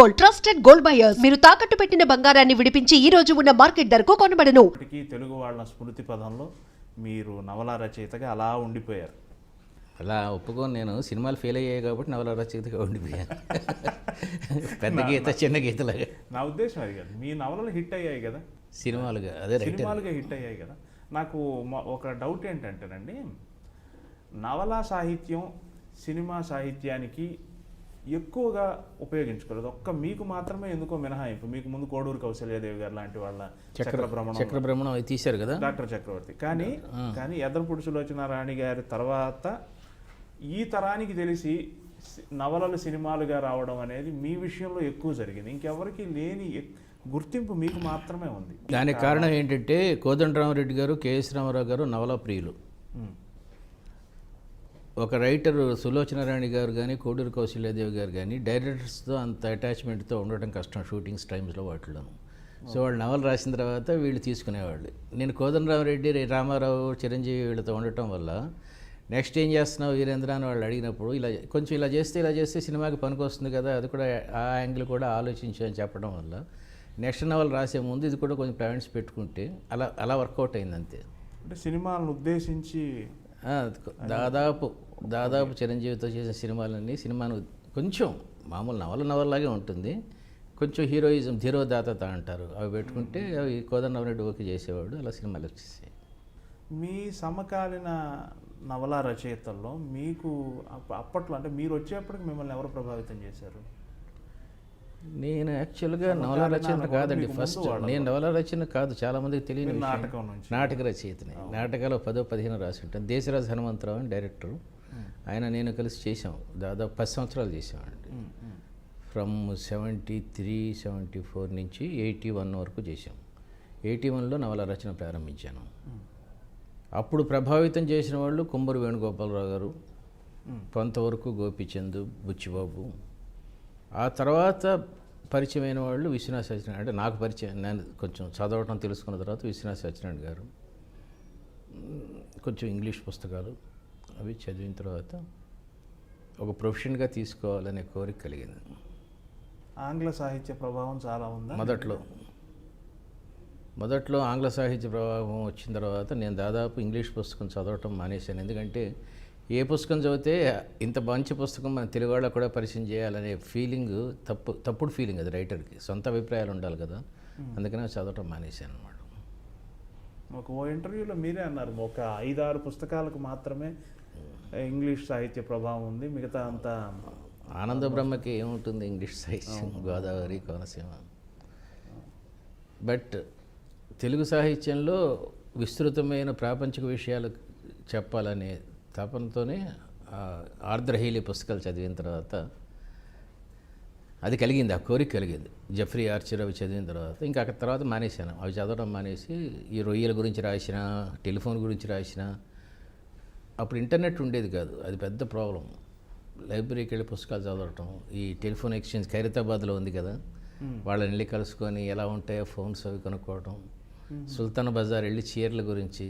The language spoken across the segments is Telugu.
Gold, trusted gold buyers. మీరు తాకట్టు పెట్టిన బంగారాన్ని విడిపించి ఈ రోజు ఉన్న మార్కెట్ ధరకు కొనబడను. తెలుగు వాళ్ళ స్మృతి పదంలో మీరు నవల రచయితగా అలా ఉండిపోయారు. అలా ఒప్పుకొని నేను సినిమాలు ఫెయిల్ అయ్యాయి కాబట్టి నవల రచయితగా ఉండిపోయాను. పెద్ద గీత చిన్న గీతలాగా. నా ఉద్దేశం అది కాదు, మీ నవలలు హిట్ అయ్యాయి కదా, సినిమాలుగా అదే సినిమాలుగా హిట్ అయ్యాయి కదా. నాకు ఒక డౌట్ ఏంటంటేనండి, నవలా సాహిత్యం సినిమా సాహిత్యానికి ఎక్కువగా ఉపయోగించుకోలేదు. ఒక్క మీకు మాత్రమే ఎందుకో మినహాయింపు. మీకు ముందు కోడూరు కౌశల్యాదేవి గారు లాంటి వాళ్ళ చక్రభ్రమణం అవి తీశారు కదా, డాక్టర్ చక్రవర్తి. కానీ ఎదరపుడు సులోచన రాణి గారి తర్వాత ఈ తరానికి తెలిసి నవలలు సినిమాలుగా రావడం అనేది మీ విషయంలో ఎక్కువ జరిగింది. ఇంకెవరికి లేని గుర్తింపు మీకు మాత్రమే ఉంది. దానికి కారణం ఏంటంటే కోదండరామరెడ్డి గారు, కేఎస్ రామారావు గారు నవలా ప్రియులు. ఒక రైటర్ సులోచన రాణి గారు కానీ, కోడూరు కౌశల్యాదేవి గారు కానీ డైరెక్టర్స్తో అంత అటాచ్మెంట్తో ఉండటం కష్టం షూటింగ్స్ టైమ్స్లో వాటిలోనూ. సో వాళ్ళు నవలు రాసిన తర్వాత వీళ్ళు తీసుకునేవాళ్ళు. నేను కోదండరామరెడ్డి, రామారావు, చిరంజీవి వీళ్ళతో ఉండటం వల్ల నెక్స్ట్ ఏం చేస్తున్నావు వీరేంద్ర అని వాళ్ళు అడిగినప్పుడు ఇలా చేస్తే సినిమాకి పనికొస్తుంది కదా, అది కూడా ఆ యాంగిల్ కూడా ఆలోచించి అని చెప్పడం వల్ల నెక్స్ట్ నవల్ రాసే ముందు ఇది కూడా కొంచెం పాయింట్స్ పెట్టుకుంటే అలా వర్కౌట్ అయింది అంతే. అంటే సినిమాలను ఉద్దేశించి దాదాపు చిరంజీవితో చేసిన సినిమాను కొంచెం మామూలు నవలలాగే ఉంటుంది, కొంచెం హీరోయిజం, ధీరోదాతత అంటారు, అవి పెట్టుకుంటే అవి కోదండరామరెడ్డి ఓకే చేసేవాడు. అలా సినిమాలు వచ్చేసాయి. మీ సమకాలీన నవలా రచయితల్లో మీకు అప్పట్లో, అంటే మీరు వచ్చేప్పటికి మిమ్మల్ని ఎవరు ప్రభావితం చేశారు? నేను యాక్చువల్గా నవల రచన కాదండి. ఫస్ట్ నేను నవల రచన కాదు, చాలామందికి తెలియని నాటక రచయితని. నాటకాలు 10-15 రాసి ఉంటాను. దేశరాజు హనుమంతరావు అని డైరెక్టరు, ఆయన నేను కలిసి చేసాం. దాదాపు 10 సంవత్సరాలు చేసామండి. ఫ్రమ్ 73-74 నుంచి 81 వరకు చేసాం. 81లో నవల రచన ప్రారంభించాను. అప్పుడు ప్రభావితం చేసిన వాళ్ళు కుంబరు వేణుగోపాలరావు గారు, కొంతవరకు గోపిచంద్, బుచ్చిబాబు. ఆ తర్వాత పరిచయమైన వాళ్ళు విశ్వనాథ సత్యనారాయణ, అంటే నాకు పరిచయం, నేను కొంచెం చదవటం తెలుసుకున్న తర్వాత విశ్వనాథ సత్యనారాయణ గారు, కొంచెం ఇంగ్లీష్ పుస్తకాలు అవి చదివిన తర్వాత ఒక ప్రొఫెషన్గా తీసుకోవాలనే కోరిక కలిగింది. ఆంగ్ల సాహిత్య ప్రభావం చాలా ఉంది. మొదట్లో ఆంగ్ల సాహిత్య ప్రభావం వచ్చిన తర్వాత నేను దాదాపు ఇంగ్లీష్ పుస్తకం చదవటం మానేశాను. ఎందుకంటే ఏ పుస్తకం చదివితే ఇంత మంచి పుస్తకం మన తెలుగు వాళ్ళకు కూడా పరిచయం చేయాలనే ఫీలింగ్ తప్పుడు ఫీలింగ్ అది రైటర్కి. సొంత అభిప్రాయాలు ఉండాలి కదా, అందుకనే చదవటం మానేశాను అనమాట. ఓ ఇంటర్వ్యూలో మీరే అన్నారు, ఒక 5-6 పుస్తకాలకు మాత్రమే ఇంగ్లీష్ సాహిత్య ప్రభావం ఉంది, మిగతా అంతా ఆనంద బ్రహ్మకి ఏముంటుంది ఇంగ్లీష్ సాహిత్యం, గోదావరి, కోనసీమ. బట్ తెలుగు సాహిత్యంలో విస్తృతమైన ప్రాపంచిక విషయాలు చెప్పాలనే తపనతోనే ఆర్ద్రహీలి పుస్తకాలు చదివిన తర్వాత అది కలిగింది, ఆ కోరిక కలిగింది. జెఫ్రీ ఆర్చర్ అవి చదివిన తర్వాత ఇంకా అక్కడ తర్వాత మానేశాను. అవి చదవడం మానేసి ఈ రొయ్యల గురించి రాసిన, టెలిఫోన్ గురించి రాసిన. అప్పుడు ఇంటర్నెట్ ఉండేది కాదు, అది పెద్ద ప్రాబ్లం. లైబ్రరీకి వెళ్ళి పుస్తకాలు చదవటం. ఈ టెలిఫోన్ ఎక్స్చేంజ్ ఖైరతాబాద్లో ఉంది కదా, వాళ్ళని వెళ్ళి కలుసుకొని ఎలా ఉంటాయో ఫోన్స్ అవి కొనుక్కోవడం. సుల్తాన్ బజార్ వెళ్ళి చీరల గురించి,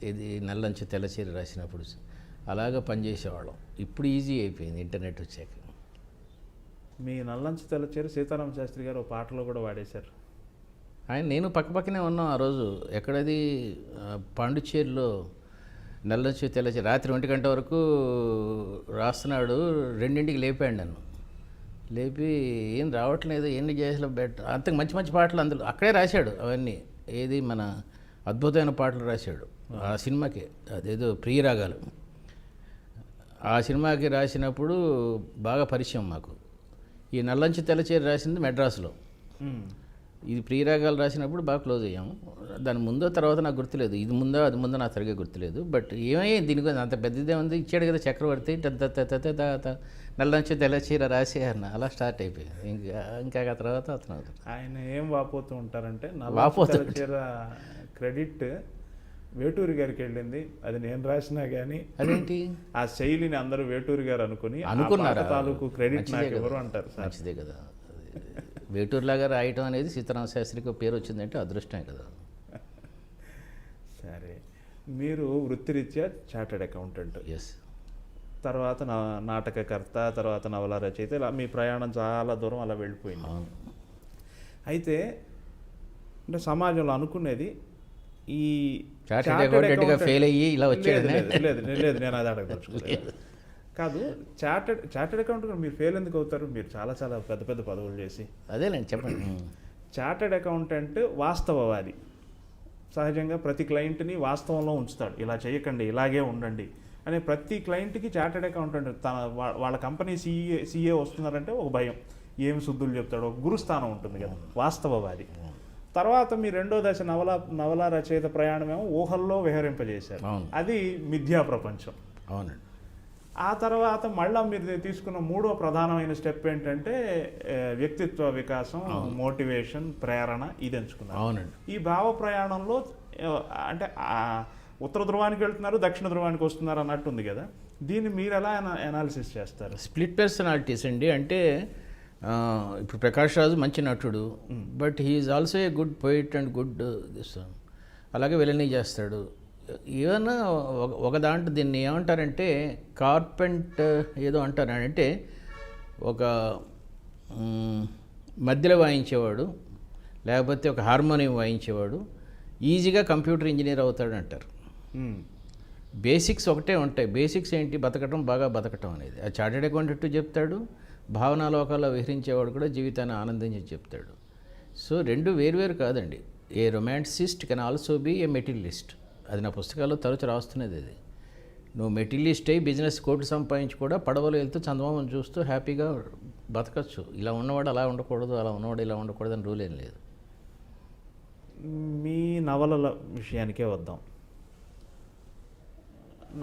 ఇది నల్లంచు తెల్ల చీర రాసినప్పుడు అలాగా పనిచేసేవాళ్ళం. ఇప్పుడు ఈజీ అయిపోయింది ఇంటర్నెట్ వచ్చాక. మీ నల్లంచు తెల్ల చీర సీతారామ శాస్త్రి గారు ఒక పాటలో కూడా వాడేశారు. నేను పక్కపక్కనే ఉన్నాం ఆ రోజు. ఎక్కడది పాండుచేరిలో నల్లంచు తెల్ల చీర రాత్రి 1 గంట వరకు రాస్తున్నాడు. 2ంటికి లేపాడు నన్ను. లేపి ఏం రావట్లేదు, ఎన్ని చేసిన బెటర్, అంతకు మంచి మంచి పాటలు అందులో అక్కడే రాశాడు. అవన్నీ ఏది మన అద్భుతమైన పాటలు రాశాడు ఆ సినిమాకి. అదేదో ప్రియరాగాలు, ఆ సినిమాకి రాసినప్పుడు బాగా పరిచయం మాకు. ఈ నల్లంచు తెల్లచీర రాసింది మెడ్రాస్లో, ఇది ప్రియరాగాలు రాసినప్పుడు బాగా క్లోజ్ అయ్యాము. దాని ముందో తర్వాత నాకు గుర్తులేదు, ఇది ముందో అది ముందో నాకు సరిగ్గా గుర్తులేదు. బట్ ఏమయ్యి దీని గురించి అంత పెద్దదే ఉంది, ఇచ్చాడు కదా చక్రవర్తి, నల్లంచు తెల్లచీర రాసి అన్న, అలా స్టార్ట్ అయిపోయింది. ఇంకా ఆ తర్వాత అతను అవుతాడు. ఆయన ఏం వాపోతూ ఉంటారంటే, నల్లంచు తెల్లచీర క్రెడిట్ వేటూరి గారికి వెళ్ళింది, అది నేను రాసినా కానీ అదేంటి ఆ శైలిని అందరూ వేటూరి గారు అనుకున్నారు, తాలూకు క్రెడిట్ నాకు ఎవరు అంటారు. మంచిదే కదా, వేటూరులాగా రాయటం అనేది సీతారామ శాస్త్రికి పేరు వచ్చిందంటే అదృష్టమే కదా. సరే, మీరు వృత్తిరీత్యా చార్టెడ్ అకౌంటెంట్. ఎస్. తర్వాత నాటకకర్త, తర్వాత నవల రచయిత, ఇలా మీ ప్రయాణం చాలా దూరం అలా వెళ్ళిపోయింది. అయితే అంటే సమాజంలో అనుకునేది ఈ చార్టెడ్ అకౌంటెంట్గా ఫెయిల్ అయ్యి ఇలా వచ్చాడు. లేదు నేను అది అడగదలుచుకోలేదు. కాదు, చార్టెడ్ అకౌంటెంట్ మీరు ఫెయిల్ ఎందుకు అవుతారు? మీరు చాలా చాలా పెద్ద పెద్ద పదవులు చేసి. అదేలేండి, చెప్పండి. చార్టెడ్ అకౌంటెంట్ వాస్తవవాది. సహజంగా ప్రతి క్లయింట్ని వాస్తవంలో ఉంచుతాడు. ఇలా చేయకండి, ఇలాగే ఉండండి అనే ప్రతి క్లయింట్కి చార్టెడ్ అకౌంటెంట్ వాళ్ళ కంపెనీ సీఏ వస్తున్నారంటే ఒక భయం, ఏమి శుద్ధులు చెప్తాడు, ఒక గురుస్థానం ఉంటుంది కదా, వాస్తవవాది. తర్వాత మీ రెండో దశ నవల రచయిత ప్రయాణమేమో ఊహల్లో విహరింపజేశారు. అది మిథ్యా ప్రపంచం. అవునండి. ఆ తర్వాత మళ్ళీ మీరు తీసుకున్న మూడో ప్రధానమైన స్టెప్ ఏంటంటే వ్యక్తిత్వ వికాసం, మోటివేషన్, ప్రేరణ, ఇది ఎంచుకున్నారు. అవునండి. ఈ భావ ప్రయాణంలో అంటే ఉత్తర ధ్రువానికి వెళ్తున్నారు, దక్షిణ ధ్రువానికి వస్తున్నారు అన్నట్టుంది కదా, దీన్ని మీరు ఎలా అనాలిసిస్ చేస్తారు? స్ప్లిట్ పర్సనాలిటీస్ అండి. అంటే ఇప్పుడు ప్రకాష్ రాజు మంచి నటుడు, but he's also a good poet and good this, అలాగే విలనీ చేస్తాడు. ఈవెన్ ఒక దాంట్లో దీన్ని ఏమంటారంటే కార్పెంట్ ఏదో అంటారు, అంటే ఒక మధ్యలో వాయించేవాడు లేకపోతే ఒక హార్మోనియం వాయించేవాడు ఈజీగా కంప్యూటర్ ఇంజనీర్ అవుతాడు అంటారు. బేసిక్స్ ఒకటే ఉంటాయి. బేసిక్స్ ఏంటి? బతకటం, బాగా బతకటం అనేది. ఆ చార్టెడ్ అకౌంటెంట్ చెప్తాడు, భావనా లోకాల్లో విహరించేవాడు కూడా జీవితాన్ని ఆనందించి చెప్తాడు. సో రెండు వేరువేరు కాదండి. A romanticist can also be a materialist. అది నా పుస్తకాల్లో తరచు రాస్తున్నది. అది నువ్వు మెటీరియలిస్ట్ అయ్యి బిజినెస్ కోట్లు సంపాదించి కూడా పడవలో వెళ్తూ చందమామను చూస్తూ హ్యాపీగా బతకచ్చు. ఇలా ఉన్నవాడు అలా ఉండకూడదు, అలా ఉన్నవాడు ఇలా ఉండకూడదు అని రూల్ ఏం లేదు. మీ నవలల విషయానికే వద్దాం.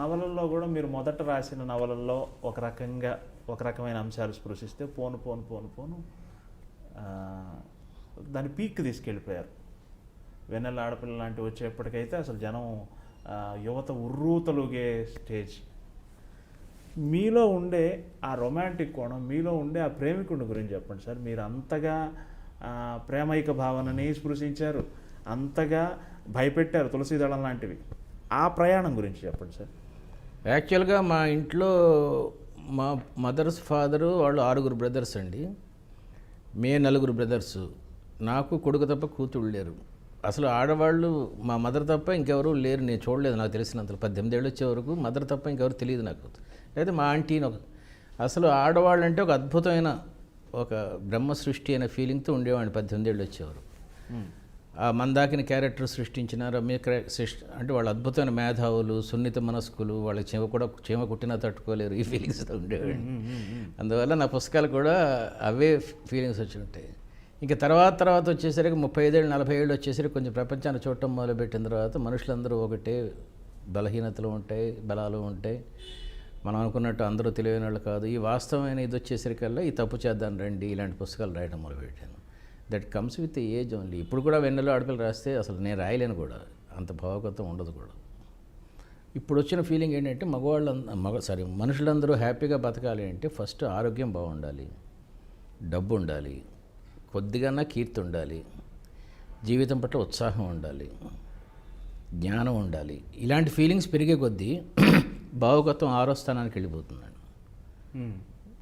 నవలల్లో కూడా మీరు మొదట రాసిన నవలల్లో ఒక రకమైన అంశాలు స్పృశిస్తే పోను దాని పీక్ తీసుకెళ్ళిపోయారు. వెన్నెల ఆడపిల్ల లాంటివి వచ్చేప్పటికైతే అసలు జనం యువత ఉర్రూతలుగే స్టేజ్. మీలో ఉండే ఆ రొమాంటిక్ కోణం, మీలో ఉండే ఆ ప్రేమికుడి గురించి చెప్పండి సార్. మీరు అంతగా ప్రేమైక భావనని స్పృశించారు, అంతగా భయపెట్టారు తులసీదళం లాంటివి. ఆ ప్రయాణం గురించి చెప్పండి సార్. యాక్చువల్గా మా ఇంట్లో మా మదర్స్ ఫాదరు వాళ్ళు 6 బ్రదర్స్ అండి. మేము 4 బ్రదర్సు. నాకు కొడుకు తప్ప కూతుళ్ళు లేరు. అసలు ఆడవాళ్ళు మా మదర్ తప్ప ఇంకెవరూ లేరు, నేను చూడలేదు. నాకు తెలిసినంత 18 ఏళ్ళు వచ్చే వరకు మదర్ తప్ప ఇంకెవరు తెలియదు నాకు. అయితే మా ఆంటీని అసలు ఆడవాళ్ళు అంటే ఒక అద్భుతమైన ఒక బ్రహ్మ సృష్టి అనే ఫీలింగ్తో ఉండేవాడిని 18 ఏళ్ళు వచ్చేవారు. ఆ మందాకిని క్యారెక్టర్ సృష్టించిన రమ్య అంటే వాళ్ళు అద్భుతమైన మేధావులు, సున్నిత మనస్కులు, వాళ్ళకి చీమ కుట్టినా తట్టుకోలేరు, ఈ ఫీలింగ్స్తో ఉండేవాడిని. అందువల్ల నా పుస్తకాలు కూడా అవే ఫీలింగ్స్ వచ్చి ఉంటాయి. ఇంకా తర్వాత వచ్చేసరికి 35 ఏళ్ళు 40 ఏళ్ళు వచ్చేసరికి కొంచెం ప్రపంచాన్ని చూడటం మొదలుపెట్టిన తర్వాత మనుషులందరూ ఒకటే, బలహీనతలు ఉంటాయి, బలాలు ఉంటాయి. మనం అనుకున్నట్టు అందరూ తెలివైన వాళ్ళు కాదు. ఈ వాస్తవమైన ఇది వచ్చేసరికల్లా ఈ తప్పు చేద్దాం రండి, ఇలాంటి పుస్తకాలు రాయడం మొదలుపెట్టాను. That comes with age only. ఇప్పుడు కూడా వెన్నెలో ఆడపిల్ల రాస్తే అసలు నేను రాయలేను కూడా, అంత భావకత్వం ఉండదు కూడా. ఇప్పుడు వచ్చిన ఫీలింగ్ ఏంటంటే మనుషులందరూ హ్యాపీగా బతకాలి అంటే ఫస్ట్ ఆరోగ్యం బాగుండాలి, డబ్బు ఉండాలి, కొద్దిగా కీర్తి ఉండాలి, జీవితం పట్ల ఉత్సాహం ఉండాలి, జ్ఞానం ఉండాలి. ఇలాంటి ఫీలింగ్స్ పెరిగే కొద్దీ భావకత్వం 6వ స్థానానికి వెళ్ళిపోతున్నాడు.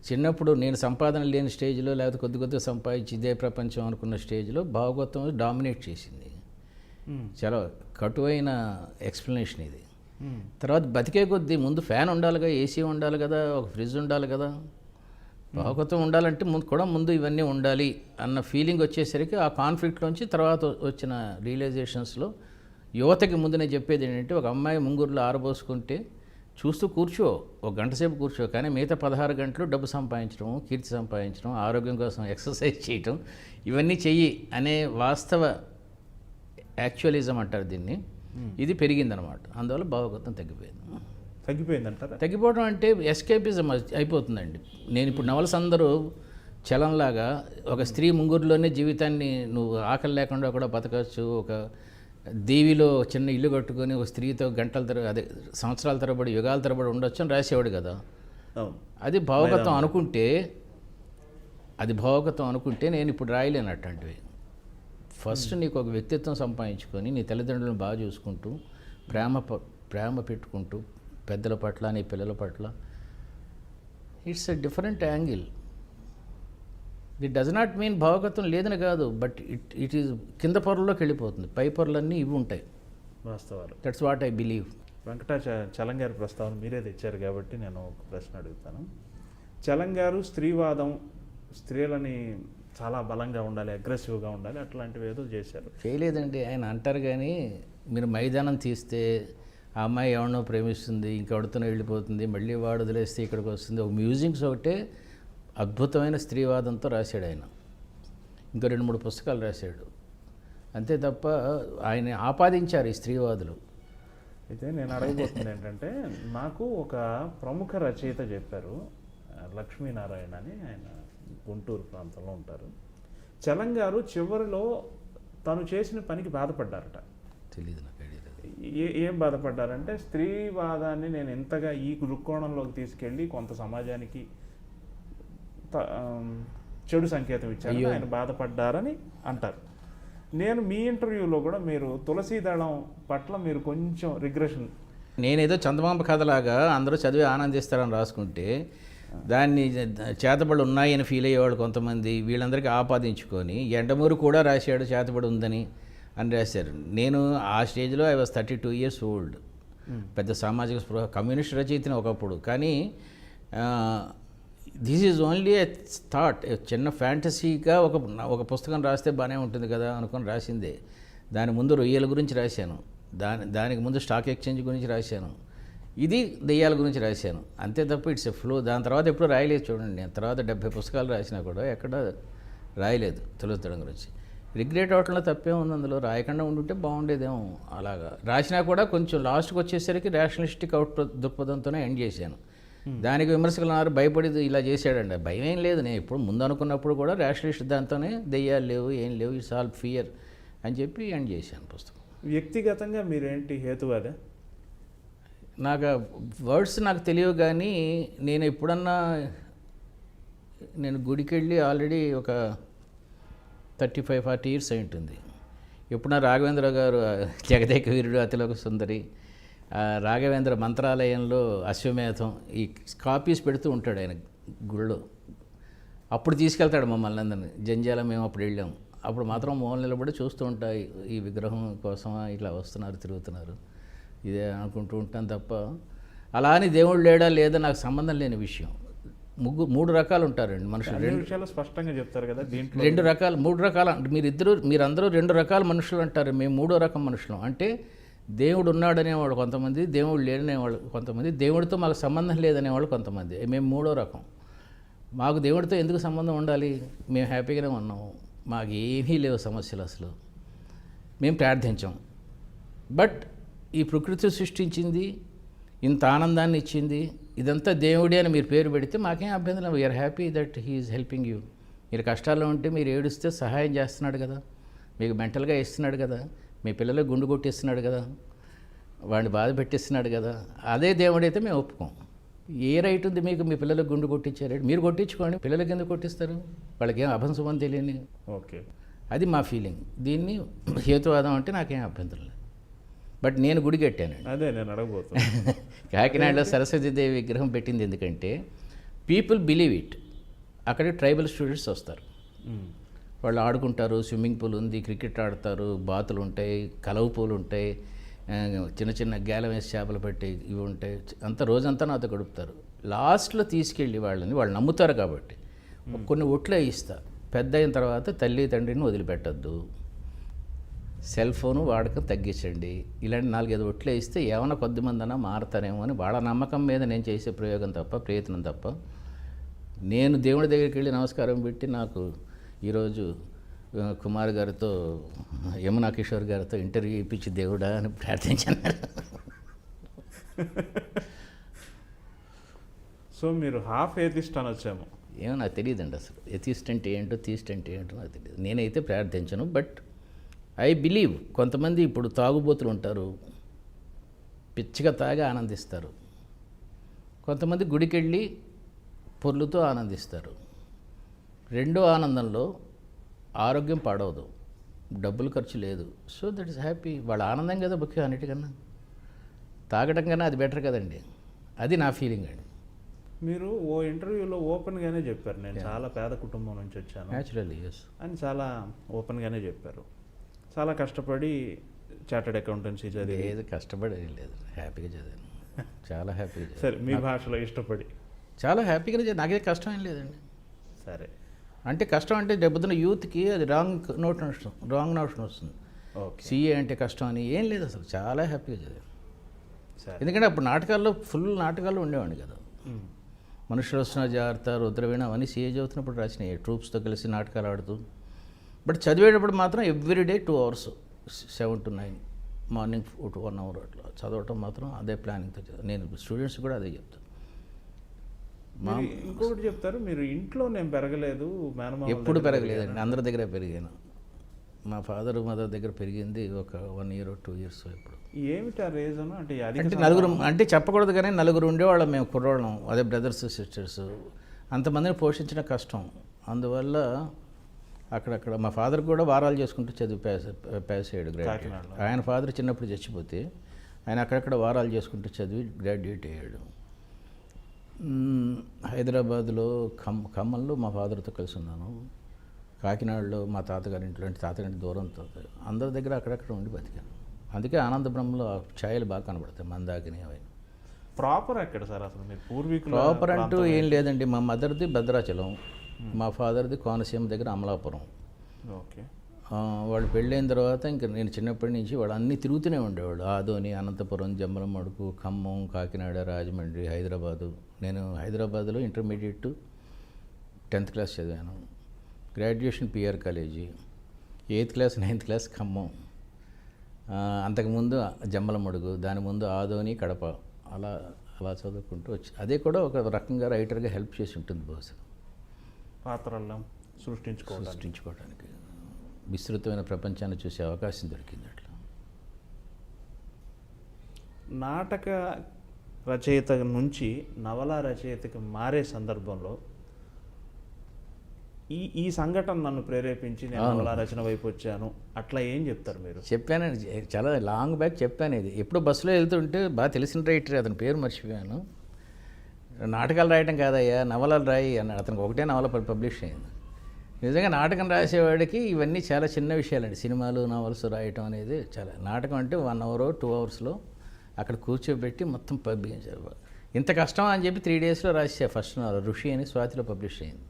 చిన్నప్పుడు నేను సంపాదన లేని స్టేజ్లో లేకపోతే కొద్దిగా సంపాదించి ఇదే ప్రపంచం అనుకున్న స్టేజ్లో భావకత్వం డామినేట్ చేసింది. చాలా కటువైన ఎక్స్ప్లెనేషన్ ఇది. తర్వాత బతికే కొద్దీ ముందు ఫ్యాన్ ఉండాలిగా, ఏసీ ఉండాలి కదా, ఒక ఫ్రిడ్జ్ ఉండాలి కదా, భావకత్వం ఉండాలంటే ముందు ఇవన్నీ ఉండాలి అన్న ఫీలింగ్ వచ్చేసరికి ఆ కాన్ఫ్లిక్ట్లోంచి తర్వాత వచ్చిన రియలైజేషన్స్లో యువతకి ముందు నేను చెప్పేది ఏంటంటే, ఒక అమ్మాయి ముంగురులో ఆరబోసుకుంటే చూస్తూ కూర్చో, ఒక గంట సేపు కూర్చో, కానీ మిగతా 16 గంటలు డబ్బు సంపాదించడం, కీర్తి సంపాదించడం, ఆరోగ్యం కోసం ఎక్సర్సైజ్ చేయటం, ఇవన్నీ చెయ్యి అనే వాస్తవ యాక్చువలిజం అంటారు దీన్ని. ఇది పెరిగిందనమాట. అందువల్ల భావకత్వం తగ్గిపోయిందంటారా? తగ్గిపోవడం అంటే ఎస్కేపిజం అయిపోతుందండి. నేను ఇప్పుడు నవల్స్ అందరూ చలంలాగా ఒక స్త్రీ ముంగురులోనే జీవితాన్ని నువ్వు ఆకలి లేకుండా కూడా బతకచ్చు, ఒక దేవిలో చిన్న ఇల్లు కట్టుకొని ఒక స్త్రీతో సంవత్సరాల తరబడి యుగాల తరబడి ఉండొచ్చు అని రాసేవాడు కదా. అది భావకత్వం అనుకుంటే నేను ఇప్పుడు రాయలేను అట్లాంటివి. ఫస్ట్ నీకు ఒక వ్యక్తిత్వం సంపాదించుకొని నీ తల్లిదండ్రులను బాగా చూసుకుంటూ ప్రేమ పెట్టుకుంటూ పెద్దల పట్ల నీ పిల్లల పట్ల it's a different angle. It does not mean భావకత్వం లేదని కాదు, బట్ ఇట్ ఈజ్ కింద పొరల్లోకి వెళ్ళిపోతుంది, పై పొరలన్నీ ఇవి ఉంటాయి. వాస్తవాలు. That's what I believe. చలంగారి ప్రస్తావన మీరే తెచ్చారు కాబట్టి నేను ఒక ప్రశ్న అడుగుతాను. చలంగారు స్త్రీవాదం, స్త్రీలని చాలా బలంగా ఉండాలి, అగ్రెసివ్గా ఉండాలి, అట్లాంటివి ఏదో చేశారు. చేయలేదండి. ఆయన అంటారు కానీ మీరు మైదానం తీస్తే ఆ అమ్మాయి ఎవరినో ప్రేమిస్తుంది, ఇంకెవడితోనో వెళ్ళిపోతుంది, మళ్ళీ వాడు వదిలేస్తే ఇక్కడికి వస్తుంది. ఒక మ్యూజిక్స్ ఒకటే అద్భుతమైన స్త్రీవాదంతో రాశాడు ఆయన. ఇంకా 2-3 పుస్తకాలు రాశాడు. అంతే తప్ప ఆయన ఆపాదించారు ఈ స్త్రీవాదులు. అయితే నేను అడగబోతుంది ఏంటంటే, నాకు ఒక ప్రముఖ రచయిత చెప్పారు, లక్ష్మీనారాయణ అని, ఆయన గుంటూరు ప్రాంతంలో ఉంటారు. చలంగారు చివరిలో తను చేసిన పనికి బాధపడ్డారట. తెలియదు నాకు, ఐడియా లేదు. ఏం బాధపడ్డారంటే, స్త్రీవాదాన్ని నేను ఎంతగా ఈ దృక్కోణంలోకి తీసుకెళ్ళి కొంత సమాజానికి చెడు సంకేతం ఇచ్చారు, ఆయన బాధపడ్డారని అంటారు. నేను మీ ఇంటర్వ్యూలో కూడా మీరు తులసీదళం పట్ల మీరు కొంచెం రిగ్రెషన్, నేనేదో చందమామ కథలాగా అందరూ చదివి ఆనందిస్తారని రాసుకుంటే దాన్ని చేతబడి ఉన్నాయని ఫీల్ అయ్యేవాళ్ళు కొంతమంది, వీళ్ళందరికీ ఆపాదించుకొని ఎండమూరు కూడా రాశాడు చేతబడి ఉందని అని రాశారు. నేను ఆ స్టేజ్లో ఐ వాజ్ 32 years old. పెద్ద సామాజిక స్పృహ, కమ్యూనిస్ట్ రచయితని ఒకప్పుడు. కానీ this is only a thought, చిన్న ఫ్యాంటసీగా ఒక పుస్తకం రాస్తే బాగానే ఉంటుంది కదా అనుకొని రాసిందే. దాని ముందు రొయ్యల గురించి రాశాను, దానికి ముందు స్టాక్ ఎక్స్చేంజ్ గురించి రాశాను, ఇది దెయ్యాల గురించి రాశాను. అంతే తప్ప ఇట్స్ ఎ ఫ్లో. దాని తర్వాత ఎప్పుడు రాయలేదు చూడండి. నేను తర్వాత 70 పుస్తకాలు రాసినా కూడా ఎక్కడ రాయలేదు తులసీదళం గురించి. రిగ్రెట్ అవటంలో తప్పే ఉంది, అందులో రాయకుండా ఉండుంటే బాగుండేదేమో. అలాగా రాసినా కూడా కొంచెం లాస్ట్కి వచ్చేసరికి రేషనలిస్టిక్ దృక్పథంతోనే ఎండ్ చేశాను. దానికి విమర్శకులు అన్నారు భయపడి ఇలా చేశాడండి. భయం ఏం లేదు, నేను ఇప్పుడు ముందు అనుకున్నప్పుడు కూడా రేషనలిస్ట్ దాంతోనే దెయ్యాలు లేవు, ఏం లేవు, ఇట్స్ ఆల్ ఫియర్ అని చెప్పి ఎండ్ చేశాను పుస్తకం. వ్యక్తిగతంగా మీరేంటి హేతువాదా? నాకు వర్డ్స్ నాకు తెలియవు కానీ నేను ఎప్పుడన్నా నేను గుడికి వెళ్ళి ఆల్రెడీ ఒక 35-40 years అయి ఉంటుంది. ఎప్పుడన్నా రాఘవేంద్ర గారు జగదేక వీరుడు అతిలోక సుందరి, రాఘవేంద్ర మంత్రాలయంలో అశ్వమేధం ఈ కాపీస్ పెడుతూ ఉంటాడు ఆయన గుళ్ళో. అప్పుడు తీసుకెళ్తాడు మమ్మల్ని అందరినీ. జంజాల మేము అప్పుడు వెళ్ళాం. అప్పుడు మాత్రం మూల నిలబడి చూస్తూ ఉంటాయి, ఈ విగ్రహం కోసం ఇట్లా వస్తున్నారు, తిరుగుతున్నారు, ఇదే అనుకుంటూ ఉంటాను తప్ప అలా అని దేవుడు లేడా లేదా నాకు సంబంధం లేని విషయం. 3 రకాలు ఉంటారండి మనుషులు. 2 విషయాలు స్పష్టంగా చెప్తారు కదా దీంట్లో. 2 రకాలు 3 రకాలు మీరందరూ 2 రకాల మనుషులు అంటారు. మేము 3వ రకం మనుషులు. అంటే దేవుడు ఉన్నాడనేవాళ్ళు కొంతమంది, దేవుడు లేడనేవాళ్ళు కొంతమంది, దేవుడితో మాకు సంబంధం లేదనేవాళ్ళు కొంతమంది. మేము 3వ రకం. మాకు దేవుడితో ఎందుకు సంబంధం ఉండాలి? మేము హ్యాపీగానే ఉన్నాము, మాకు ఏమీ లేవు సమస్యలు అసలు. మేము ప్రార్థించాం. బట్ ఈ ప్రకృతి సృష్టించింది, ఇంత ఆనందాన్ని ఇచ్చింది, ఇదంతా దేవుడే అని మీరు పేరు పెడితే మాకేం అభ్యంతరం. We are happy that he is helping you. మీరు కష్టాల్లో ఉంటే మీరు ఏడుస్తే సహాయం చేస్తున్నాడు కదా, మీకు మెంటల్గా ఇస్తున్నాడు కదా, మీ పిల్లలకు గుండు కొట్టిస్తున్నాడు కదా, వాడిని బాధ పెట్టిస్తున్నాడు కదా. అదే దేవుడైతే మేము ఒప్పుకోం. ఏ రైట్ ఉంది మీకు మీ పిల్లలకు గుండు కొట్టించారు? మీరు కొట్టించుకోండి, పిల్లలకి ఎందుకు కొట్టిస్తారు? వాళ్ళకి ఏం అభంశుభం తెలియని. ఓకే, అది మా ఫీలింగ్. దీన్ని హేతువాదం అంటే నాకేం అభ్యంతరం లేదు. బట్ నేను గుడి కట్టానండి. అదే నేను అడగబోతున్నాను. కాకినాడలో సరస్వతీదేవి విగ్రహం పెట్టింది ఎందుకంటే పీపుల్ బిలీవ్ ఇట్. అక్కడికి ట్రైబల్ స్టూడెంట్స్ వస్తారు, వాళ్ళు ఆడుకుంటారు, స్విమ్మింగ్ పూల్ ఉంది, క్రికెట్ ఆడతారు, బాతులు ఉంటాయి, కలవ పూలు ఉంటాయి, చిన్న చిన్న గేలం వేసి చేపలు పెట్టి ఇవి ఉంటాయి. అంత రోజంతా నాతో గడుపుతారు. లాస్ట్లో తీసుకెళ్ళి వాళ్ళు నమ్ముతారు కాబట్టి కొన్ని ఒట్లే ఇస్తా. పెద్ద అయిన తర్వాత తల్లి తండ్రిని వదిలిపెట్టద్దు, సెల్ ఫోను వాడకం తగ్గించండి, ఇలాంటి 4-5 ఒట్లే ఇస్తే ఏమైనా కొద్దిమంది అన్నా మారతారేమో అని వాళ్ళ నమ్మకం మీద నేను చేసే ప్రయోగం తప్ప, ప్రయత్నం తప్ప. నేను దేవుడి దగ్గరికి వెళ్ళి నమస్కారం పెట్టి నాకు ఈరోజు కుమార్ గారితో, యమునా కిషోర్ గారితో ఇంటర్వ్యూ ఇప్పించి దేవుడా అని ప్రార్థించాను. సో మీరు హాఫ్ ఏథిస్ట్ అని వచ్చాము. ఏమో నాకు తెలియదండి అసలు. ఎథిస్ట్ అంటే ఏంటో, థీస్ట్ అంటే ఏంటో నాకు తెలియదు. నేనైతే ప్రార్థించను. బట్ ఐ బిలీవ్ కొంతమంది ఇప్పుడు తాగుబోతులు ఉంటారు, పిచ్చిగా తాగి ఆనందిస్తారు. కొంతమంది గుడికి వెళ్ళి పొర్లుతో ఆనందిస్తారు. రెండో ఆనందంలో ఆరోగ్యం పాడవదు, డబ్బులు ఖర్చు లేదు. So that is happy. వాళ్ళ ఆనందం కదా ముఖ్యం అన్నిటికన్నా. తాగడం కన్నా అది బెటర్ కదండి. అది నా ఫీలింగ్ అండి. మీరు ఓ ఇంటర్వ్యూలో ఓపెన్గానే చెప్పారు, నేను చాలా పేద కుటుంబం నుంచి వచ్చాను న్యాచురల్లీ ఎస్. అని చాలా ఓపెన్గానే చెప్పారు. చాలా కష్టపడి చార్టెడ్ అకౌంటెన్సీ చదివి, లేదు కష్టపడేది లేదు, హ్యాపీగా చదివాను, చాలా హ్యాపీగా చదివాను. సరే మీ భాషలో ఇష్టపడి, చాలా హ్యాపీగానే చదివాను, నాకే కష్టం ఏం లేదండి. సరే అంటే కష్టం అంటే దెబ్బతిన్న యూత్కి అది రాంగ్ నోషన్ వస్తుంది. ఓకే సీఏ అంటే కష్టం అని ఏం లేదు, అసలు చాలా హ్యాపీగా చదివాను. సరే. ఎందుకంటే అప్పుడు నాటకాల్లో ఫుల్ నాటకాల్లో ఉండేవాడిని కదా. మ్మ్. మనుషులు వస్తున్న జాగ్రత్త, రుద్రవీణ అవన్నీ సీఏ చదువుతున్నప్పుడు రాసినాయి, ట్రూప్స్తో కలిసి నాటకాలు ఆడుతూ. బట్ చదివేటప్పుడు మాత్రం everyday 2 hours 7 to 9 morning 1 hour అట్లా చదవటం మాత్రం అదే ప్లానింగ్తో నేను స్టూడెంట్స్ కూడా అదే చెప్తాను. మీరు ఇంకొకటి చెప్తారు, మీరు ఇంట్లో నేను పెరగలేదు, మేనమామ ఎప్పుడు పెరగలేదండి, అందరి దగ్గర పెరిగాను. మా ఫాదర్ మదర్ దగ్గర పెరిగింది ఒక 1 year or 2 years ఇప్పుడు. ఏమిటి ఆ రీజన్? అంటే అధిక అంటే నలుగురు, అంటే చెప్పకూడదు కానీ నలుగురు ఉండేవాళ్ళం మేము కుర్రోళ్ళం, అదే బ్రదర్స్ సిస్టర్స్, అంతమందిని పోషించడం కష్టం. అందువల్ల అక్కడక్కడ మా ఫాదర్ కూడా వారాలు చేసుకుంటూ చదివి పాస్ అయ్యాడు, గ్రాడ్యుయేట్. కాకినాడలో. ఆయన ఫాదర్ చిన్నప్పుడు చచ్చిపోతే ఆయన అక్కడక్కడ వారాలు చేసుకుంటూ చదివి గ్రాడ్యుయేట్ అయ్యాడు. హైదరాబాద్లో ఖమ్మంలో మా ఫాదర్తో కలిసి ఉన్నాను. కాకినాడలో మా తాతగారి ఇంట్లో, అంటే తాతగారి దూరంతో, అందరి దగ్గర అక్కడక్కడ ఉండి బతికాను. అందుకే ఆనంద బ్రహ్మలో ఛాయలు బాగా కనబడతాయి, మందాకిని అవి. ప్రాపర్ ఎక్కడ సార్ అసలు మీ పూర్వీకులు? ప్రాపర్ అంటూ ఏం లేదండి, మా మదర్ది భద్రాచలం, మా ఫాదర్ది కోనసీమ దగ్గర అమలాపురం. ఓకే. వాళ్ళు పెళ్ళైన తర్వాత ఇంకా నేను చిన్నప్పటి నుంచి వాళ్ళు అన్నీ తిరుగుతూనే ఉండేవాళ్ళు, ఆదోని, అనంతపురం, జమ్మలమడుగు, ఖమ్మం, కాకినాడ, రాజమండ్రి, హైదరాబాదు. నేను హైదరాబాద్లో ఇంటర్మీడియట్ 10th class చదివాను, graduation PR college, 8th class 9th class Khammam, అంతకుముందు జమ్మలమడుగు, దాని ముందు ఆదోని, కడప, అలా అలా చదువుకుంటూ వచ్చి అదే కూడా ఒక రకంగా రైటర్గా హెల్ప్ చేసి ఉంటుంది బహుశా, పాత్రల్లో సృష్టించుకోవడానికి. విస్తృతమైన ప్రపంచాన్ని చూసే అవకాశం దొరికింది అట్లా. నాటక రచయిత నుంచి నవల రచయితకి మారే సందర్భంలో ఈ సంఘటన నన్ను ప్రేరేపించి నేను నవల రచన వైపు వచ్చాను, అట్లా ఏం చెప్తారు మీరు? చెప్పాను, చాలా లాంగ్ బ్యాక్ చెప్పాను. ఇది ఎప్పుడు బస్సులో వెళ్తుంటే బాగా తెలిసిన రైటర్, అతని పేరు మర్చిపోయాను, నాటకాలు రాయటం కాదయ్యా నవలలు రాయి అన్నాడు. అతనికి ఒకటే నవల పబ్లిష్ అయింది. నిజంగా నాటకం రాసేవాడికి ఇవన్నీ చాలా చిన్న విషయాలండి, సినిమాలు నవల్స్ రాయటం అనేది చాలా. నాటకం అంటే 1 hour 2 hours అక్కడ కూర్చోబెట్టి మొత్తం పబ్లిష్. ఇంత కష్టం అని చెప్పి 3 daysలో రాసే ఫస్ట్ నవల ఋషి అని స్వాతిలో పబ్లిష్ అయింది.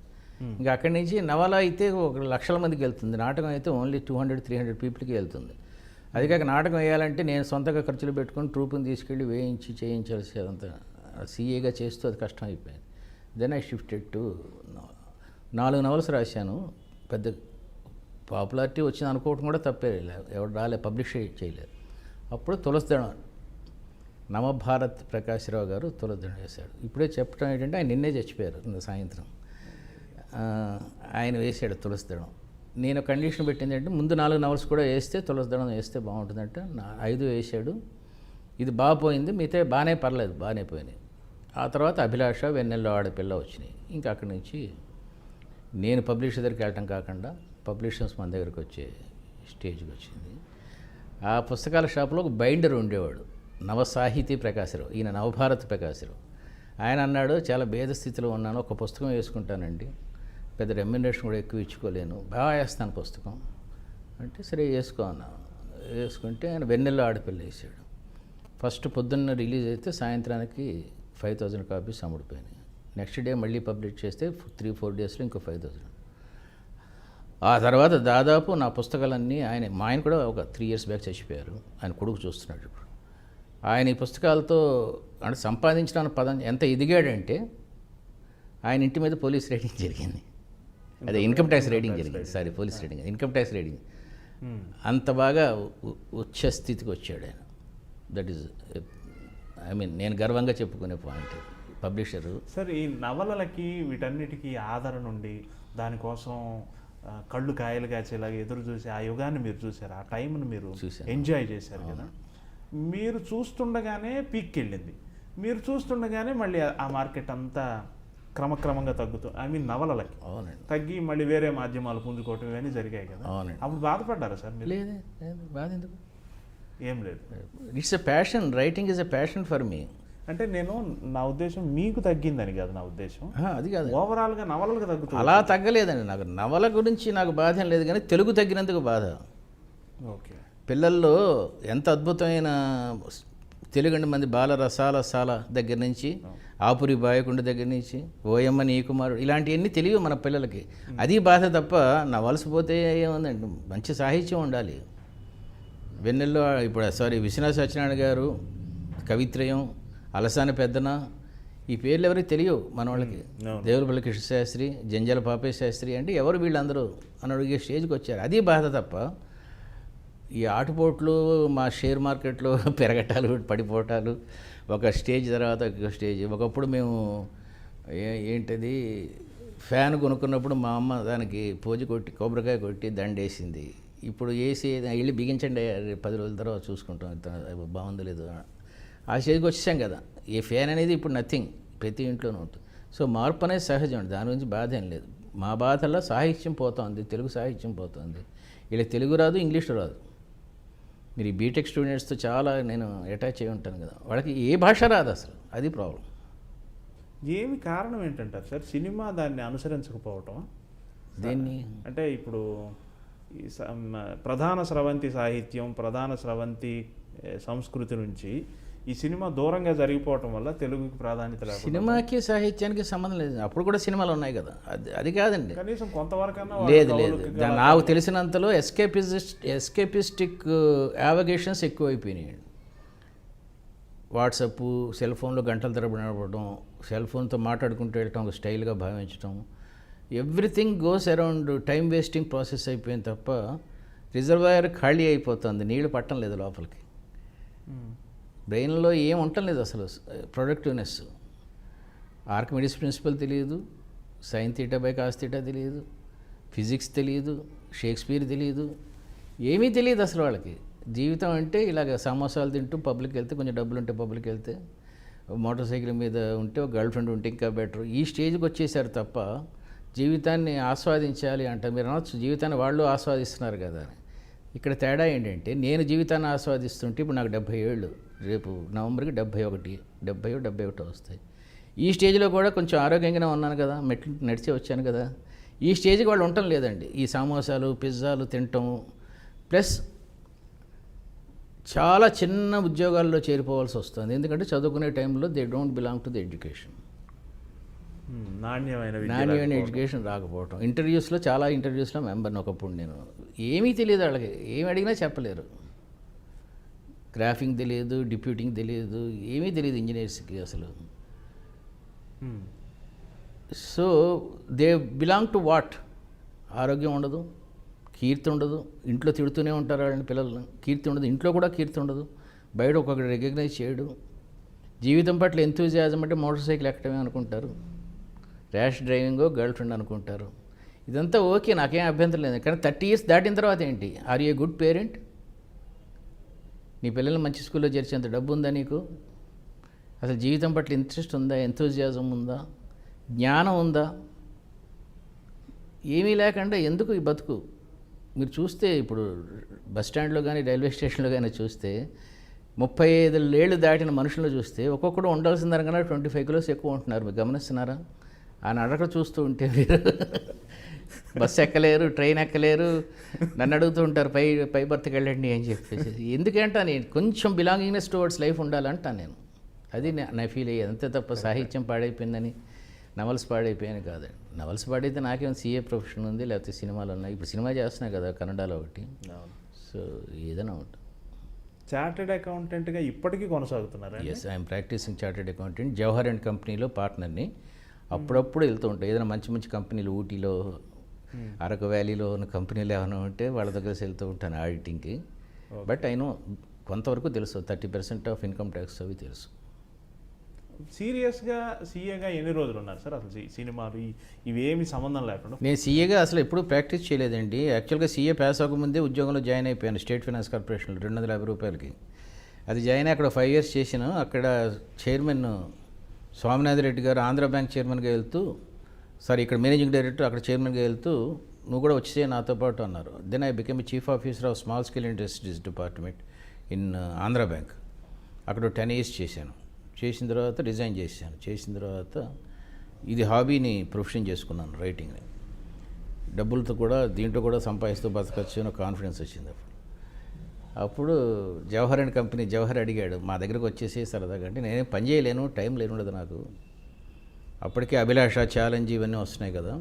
ఇంకా అక్కడి నుంచి నవల అయితే 1,00,000 మందికి వెళ్తుంది, నాటకం అయితే ఓన్లీ 200-300 పీపుల్కి వెళ్తుంది. అది కాక నాటకం వేయాలంటే నేను సొంతంగా ఖర్చులు పెట్టుకొని ట్రూప్ని తీసుకెళ్ళి వేయించి చేయించాల్సి, అదంతా సీఏగా చేస్తూ అది కష్టం అయిపోయింది. Then I shifted to 4 novels రాశాను. పెద్ద పాపులారిటీ వచ్చింది అనుకోవటం కూడా తప్పే, ఎవరు పబ్లిష్ చేయలేదు. అప్పుడు తులసిదళం, నవభారత్ ప్రకాశ్రావు గారు తులసిదళం వేశాడు. ఇప్పుడే చెప్పడం ఏంటంటే ఆయన నిన్నే చచ్చిపోయారు, నిన్న సాయంత్రం. ఆయన వేసాడు తులసిదళం. నేను కండిషన్ పెట్టింది అంటే ముందు 4 novels కూడా వేస్తే తులసిదళం వేస్తే బాగుంటుందంటే 5 వేసాడు. ఇది బాగా పోయింది, మిగతా బాగానే పర్లేదు, బాగానే పోయినాయి. ఆ తర్వాత అభిలాష, వెన్నెల్లో ఆడపిల్ల వచ్చినాయి. ఇంకా అక్కడి నుంచి నేను పబ్లిషర్ దగ్గరికి వెళ్ళటం కాకుండా పబ్లిషర్స్ మన దగ్గరికి వచ్చే స్టేజ్కి వచ్చింది. ఆ పుస్తకాల షాపులో ఒక బైండర్ ఉండేవాడు, నవసాహితీ ప్రకాశరావు, ఈయన నవభారత్ ప్రకాశరావు. ఆయన అన్నాడు, చాలా భేద స్థితిలో ఉన్నాను, ఒక పుస్తకం వేసుకుంటానండి, పెద్ద రెమ్యునరేషన్ కూడా ఎక్కువ ఇచ్చుకోలేను, బాగా వేస్తాను పుస్తకం అంటే, సరే వేసుకో అన్నాను. వేసుకుంటే ఆయన వెన్నెల్లో ఆడపిల్ల వేసాడు. ఫస్ట్ పొద్దున్న రిలీజ్ అయితే సాయంత్రానికి 5,000 copies అమ్ముడిపోయినాయి. నెక్స్ట్ డే మళ్ళీ పబ్లిష్ చేస్తే 3-4 daysలో ఇంకో 5,000. ఆ తర్వాత దాదాపు నా పుస్తకాలన్నీ మా ఆయన కూడా ఒక 3 years బ్యాక్ చచ్చిపోయారు, ఆయన కొడుకు చూస్తున్నాడు ఇప్పుడు. ఆయన ఈ పుస్తకాలతో అంటే సంపాదించిన పదం ఎంత ఎదిగాడంటే, ఆయన ఇంటి మీద పోలీస్ రైడింగ్ జరిగింది, అదే ఇన్కమ్ ట్యాక్స్ రైడింగ్ జరిగింది, sorry police riding, income tax raiding. అంత బాగా ఉచ్చ స్థితికి వచ్చాడు ఆయన. దట్ ఈజ్ నేను గర్వంగా చెప్పుకునే పాయింట్. పబ్లిషరు సార్, ఈ నవలలకి వీటన్నిటికీ ఆదరణ ఉండి దానికోసం కళ్ళు కాయలు కాచేలాగా ఎదురు చూసి ఆ యుగాన్ని మీరు చూసారు, ఆ టైంను మీరు ఎంజాయ్ చేశారు కదా. మీరు చూస్తుండగానే పీక్కి వెళ్ళింది, మీరు చూస్తుండగానే మళ్ళీ ఆ మార్కెట్ అంతా క్రమక్రమంగా తగ్గుతుంది. నవలలకి తగ్గి మళ్ళీ వేరే మాధ్యమాలు పుంజుకోవటం ఇవన్నీ జరిగాయి కదా. అప్పుడు బాధపడ్డారా సార్ మీరు? లేదు, బాధ ఎందుకు, ఏం లేదు. It's a passion, writing is a passion for me. అంటే నేను నా ఉద్దేశం మీకు తగ్గిందని కాదు నా ఉద్దేశం, అది కాదు, ఓవరాల్గా నవలలకు తగ్గుతుంది. అలా తగ్గలేదండి. నాకు నవల గురించి నాకు బాధ ఏం లేదు, కానీ తెలుగు తగ్గినందుకు బాధ. ఓకే. పిల్లల్లో ఎంత అద్భుతమైన తెలుగండి మంది బాల రసాల సాల దగ్గర నుంచి, ఆపురి బాయకుండ దగ్గర నుంచి, ఓయమ్మ నీ కుమారుడు, ఇలాంటివన్నీ తెలియవు మన పిల్లలకి. అది బాధ తప్ప నవలసిపోతే ఏముందండి, మంచి సాహిత్యం ఉండాలి. వెన్నెల్లో ఇప్పుడు విశ్వనాథ సత్యనారాయణ గారు, కవిత్రయం, అలసాని పెద్దన, ఈ పేర్లు ఎవరికి తెలియవు మన వాళ్ళకి. దేవులపల్లి కృష్ణశాస్త్రి, జంజాల పాపయ్య శాస్త్రి అంటే ఎవరు వీళ్ళందరూ అని అడిగే స్టేజ్కి వచ్చారు. అది బాధ తప్ప ఈ ఆటుపోట్లు, మా షేర్ మార్కెట్లో పెరగటాలు పడిపోవటాలు, ఒక స్టేజ్ తర్వాత ఒక స్టేజ్. ఒకప్పుడు మేము ఏంటది ఫ్యాన్ కొనుక్కున్నప్పుడు మా అమ్మ దానికి పూజ కొట్టి కొబ్బరికాయ కొట్టి దండేసింది. ఇప్పుడు వేసి వెళ్ళి బిగించండి 10 రోజుల తర్వాత చూసుకుంటాం బాగుందో లేదో. ఆ స్టేజ్కి వచ్చేసాం కదా. ఈ ఫ్యాన్ అనేది ఇప్పుడు నథింగ్, ప్రతి ఇంట్లోనే ఉంటుంది. సో మార్పు అనేది సహజం, దాని గురించి బాధ ఏం లేదు. మా బాధల్లో సాహిత్యం పోతుంది, తెలుగు సాహిత్యం పోతుంది. ఇలా తెలుగు రాదు, ఇంగ్లీష్ రాదు. మీరు ఈ బీటెక్ స్టూడెంట్స్తో చాలా నేను అటాచ్ అయి ఉంటాను కదా, వాళ్ళకి ఏ భాష రాదు అసలు, అది ప్రాబ్లం. ఏమి కారణం ఏంటంటారు సార్? సినిమా దాన్ని అనుసరించకపోవటం దీన్ని అంటే ఇప్పుడు ఈ ప్రధాన స్రవంతి సాహిత్యం, ప్రధాన స్రవంతి సంస్కృతి నుంచి ఈ సినిమా దూరంగా జరిగిపోవటం వల్ల తెలుగుకి ప్రాధాన్యత లేదు. సినిమాకి సాహిత్యానికి సంబంధం లేదు. అప్పుడు కూడా సినిమాలు ఉన్నాయి కదా, అది కాదండి. కనీసం కొంతవరకన్నా లేదు. నాకు తెలిసినంతలో ఎస్కేపిస్టిక్ యావగేషన్స్ ఎక్కువైపోయినాయండి. వాట్సప్, సెల్ ఫోన్లో గంటల తరబడి నడపడం, సెల్ ఫోన్తో మాట్లాడుకుంటూ వెళ్ళటం ఒక స్టైల్గా భావించడం, everything goes around time wasting process అయిపోయింది తప్ప రిజర్వాయర్ ఖాళీ అయిపోతుంది, నీళ్లు పట్టం లేదు లోపలికి. బ్రెయిన్లో ఏం ఉండటం లేదు అసలు ప్రొడక్టివ్నెస్. ఆర్కిమిడిస్ ప్రిన్సిపల్ తెలియదు, sine theta by cos theta తెలియదు, ఫిజిక్స్ తెలియదు, షేక్స్పియర్ తెలియదు, ఏమీ తెలియదు అసలు వాళ్ళకి. జీవితం అంటే ఇలాగ సమోసాలు తింటూ పబ్లిక్ వెళ్తే, కొంచెం డబ్బులు ఉంటే పబ్లిక్ వెళ్తే, మోటార్ సైకిల్ మీద ఉంటే, ఒక గర్ల్ ఫ్రెండ్ ఉంటే ఇంకా బెటర్, ఈ స్టేజ్కి వచ్చేసారు తప్ప జీవితాన్ని ఆస్వాదించాలి అంటే మీరు అనొచ్చు, జీవితాన్ని వాళ్ళు ఆస్వాదిస్తున్నారు కదా. ఇక్కడ తేడా ఏంటంటే, నేను జీవితాన్ని ఆస్వాదిస్తుంటే ఇప్పుడు నాకు 70 ఏళ్ళు, రేపు నవంబర్కి 71 వస్తాయి. ఈ స్టేజ్లో కూడా కొంచెం ఆరోగ్యంగానే ఉన్నాను కదా, మెట్లు నడిచే వచ్చాను కదా. ఈ స్టేజ్కి వాళ్ళు ఉండటం లేదండి. ఈ సమోసాలు, పిజ్జాలు తినటం, ప్లస్ చాలా చిన్న ఉద్యోగాల్లో చేరిపోవాల్సి వస్తుంది. ఎందుకంటే చదువుకునే టైంలో they don't belong to the education. నాణ్యమైన ఎడ్యుకేషన్ రాకపోవటం. చాలా ఇంటర్వ్యూస్లో మెంబర్ని ఒకప్పుడు నేను. ఏమీ తెలియదు వాళ్ళకి, ఏమి అడిగినా చెప్పలేరు. గ్రాఫింగ్ తెలియదు, డిప్యూటింగ్ తెలియదు, ఏమీ తెలియదు ఇంజనీర్స్కి అసలు. So they belong to what? ఆరోగ్యం ఉండదు, కీర్తి ఉండదు, ఇంట్లో తిడుతూనే ఉంటారు వాళ్ళని పిల్లల్ని, కీర్తి ఉండదు, ఇంట్లో కూడా కీర్తి ఉండదు, బయట ఒక్కొక్కటి రికగ్నైజ్ చేయడు. జీవితం పట్ల ఎంతూజియాజం అంటే మోటార్ సైకిల్ ఎక్కడమే అనుకుంటారు, ర్యాష్ డ్రైవింగో గర్ల్ ఫ్రెండ్ అనుకుంటారు. ఇదంతా ఓకే, నాకేం అభ్యంతరం లేదు. కానీ 30 years దాటిన తర్వాత ఏంటి? Are you a good parent? నీ పిల్లల్ని మంచి స్కూల్లో చేర్చేంత డబ్బు ఉందా నీకు? అసలు జీవితం పట్ల ఇంట్రెస్ట్ ఉందా, ఎంతూజియాజం ఉందా, జ్ఞానం ఉందా? ఏమీ లేకుండా ఎందుకు ఈ బతుకు? మీరు చూస్తే ఇప్పుడు బస్ స్టాండ్లో కానీ రైల్వే స్టేషన్లో కానీ చూస్తే 35 ఏళ్ళు దాటిన మనుషులను చూస్తే ఒక్కొక్కడు ఉండాల్సిన దానికన్నా 25 kilos ఎక్కువ ఉంటున్నారు. మీరు గమనిస్తున్నారా? ఆ నడక చూస్తూ ఉంటే మీరు బస్సు ఎక్కలేరు, ట్రైన్ ఎక్కలేరు, నన్ను అడుగుతూ ఉంటారు పై బర్త్కి వెళ్ళండి అని చెప్పేసి. ఎందుకంటే నేను కొంచెం బిలాంగింగ్నెస్ టువర్డ్స్ లైఫ్ ఉండాలంటాను నేను. అది నా ఫీల్ అయ్యేది. అంతే తప్ప సాహిత్యం పాడైపోయిందని, నవల్స్ పాడైపోయాను కాదండి. నవల్స్ పాడైతే నాకేం CA ప్రొఫెషన్ ఉంది, లేకపోతే సినిమాలు ఉన్నాయి. ఇప్పుడు సినిమా చేస్తున్నా కదా కన్నడలో ఒకటి. సో ఏదైనా ఉంటుంది. చార్టెడ్ అకౌంటెంట్గా ఇప్పటికీ కొనసాగుతున్నారు? Yes, I'm practising chartered accountant. Jawahar and కంపెనీలో పార్ట్నర్ని. అప్పుడప్పుడు వెళ్తూ ఉంటాయి. ఏదైనా మంచి మంచి కంపెనీలు, ఊటీలో, అరకు వ్యాలీలో ఉన్న కంపెనీలు ఏమైనా ఉంటే వాళ్ళ దగ్గర వెళ్తూ ఉంటాను ఆడిటింగ్కి. బట్ అయినో కొంతవరకు తెలుసు, 30% ఆఫ్ ఇన్కమ్ ట్యాక్స్ అవి తెలుసు. సీరియస్గా CAగా ఎన్ని రోజులు ఉన్నారు సార్? అసలు సినిమాలు ఇవేమి సంబంధం లేకుండా. నేను CAగా అసలు ఎప్పుడూ ప్రాక్టీస్ చేయలేదండి. యాక్చువల్గా CA పాస్ అవ్వకముందే ఉద్యోగంలో జాయిన్ అయిపోయాను స్టేట్ ఫైనాన్స్ కార్పొరేషన్లో 250 రూపాయలకి. అది జాయిన్ అయ్యి అక్కడ 5 years చేశాను. అక్కడ చైర్మన్ స్వామినాథ్ రెడ్డి గారు ఆంధ్ర బ్యాంక్ చైర్మన్గా వెళ్తూ, ఇక్కడ మేనేజింగ్ డైరెక్టర్, అక్కడ చైర్మన్గా వెళ్తూ నువ్వు కూడా వచ్చేసే నాతో పాటు అన్నారు. Then I become chief officer of small scale industries department in Andhra Bank. అక్కడ 10 years చేశాను. చేసిన తర్వాత రిజైన్ చేశాను. చేసిన తర్వాత ఇది హాబీని ప్రొఫెషన్ చేసుకున్నాను, రైటింగ్ని. డబ్బులతో కూడా దీంట్లో కూడా సంపాదిస్తూ బతకచ్చు అని కాన్ఫిడెన్స్ వచ్చింది. అప్పుడు జవహర్ అండ్ కంపెనీ జవహర్ అడిగాడు, మా దగ్గరకు వచ్చేసి సరదాగా, అంటే నేనేం పని చేయలేను, టైం లేనుండదు నాకు. అప్పటికే అభిలాష, ఛాలెంజ్ ఇవన్నీ వస్తున్నాయి కదా,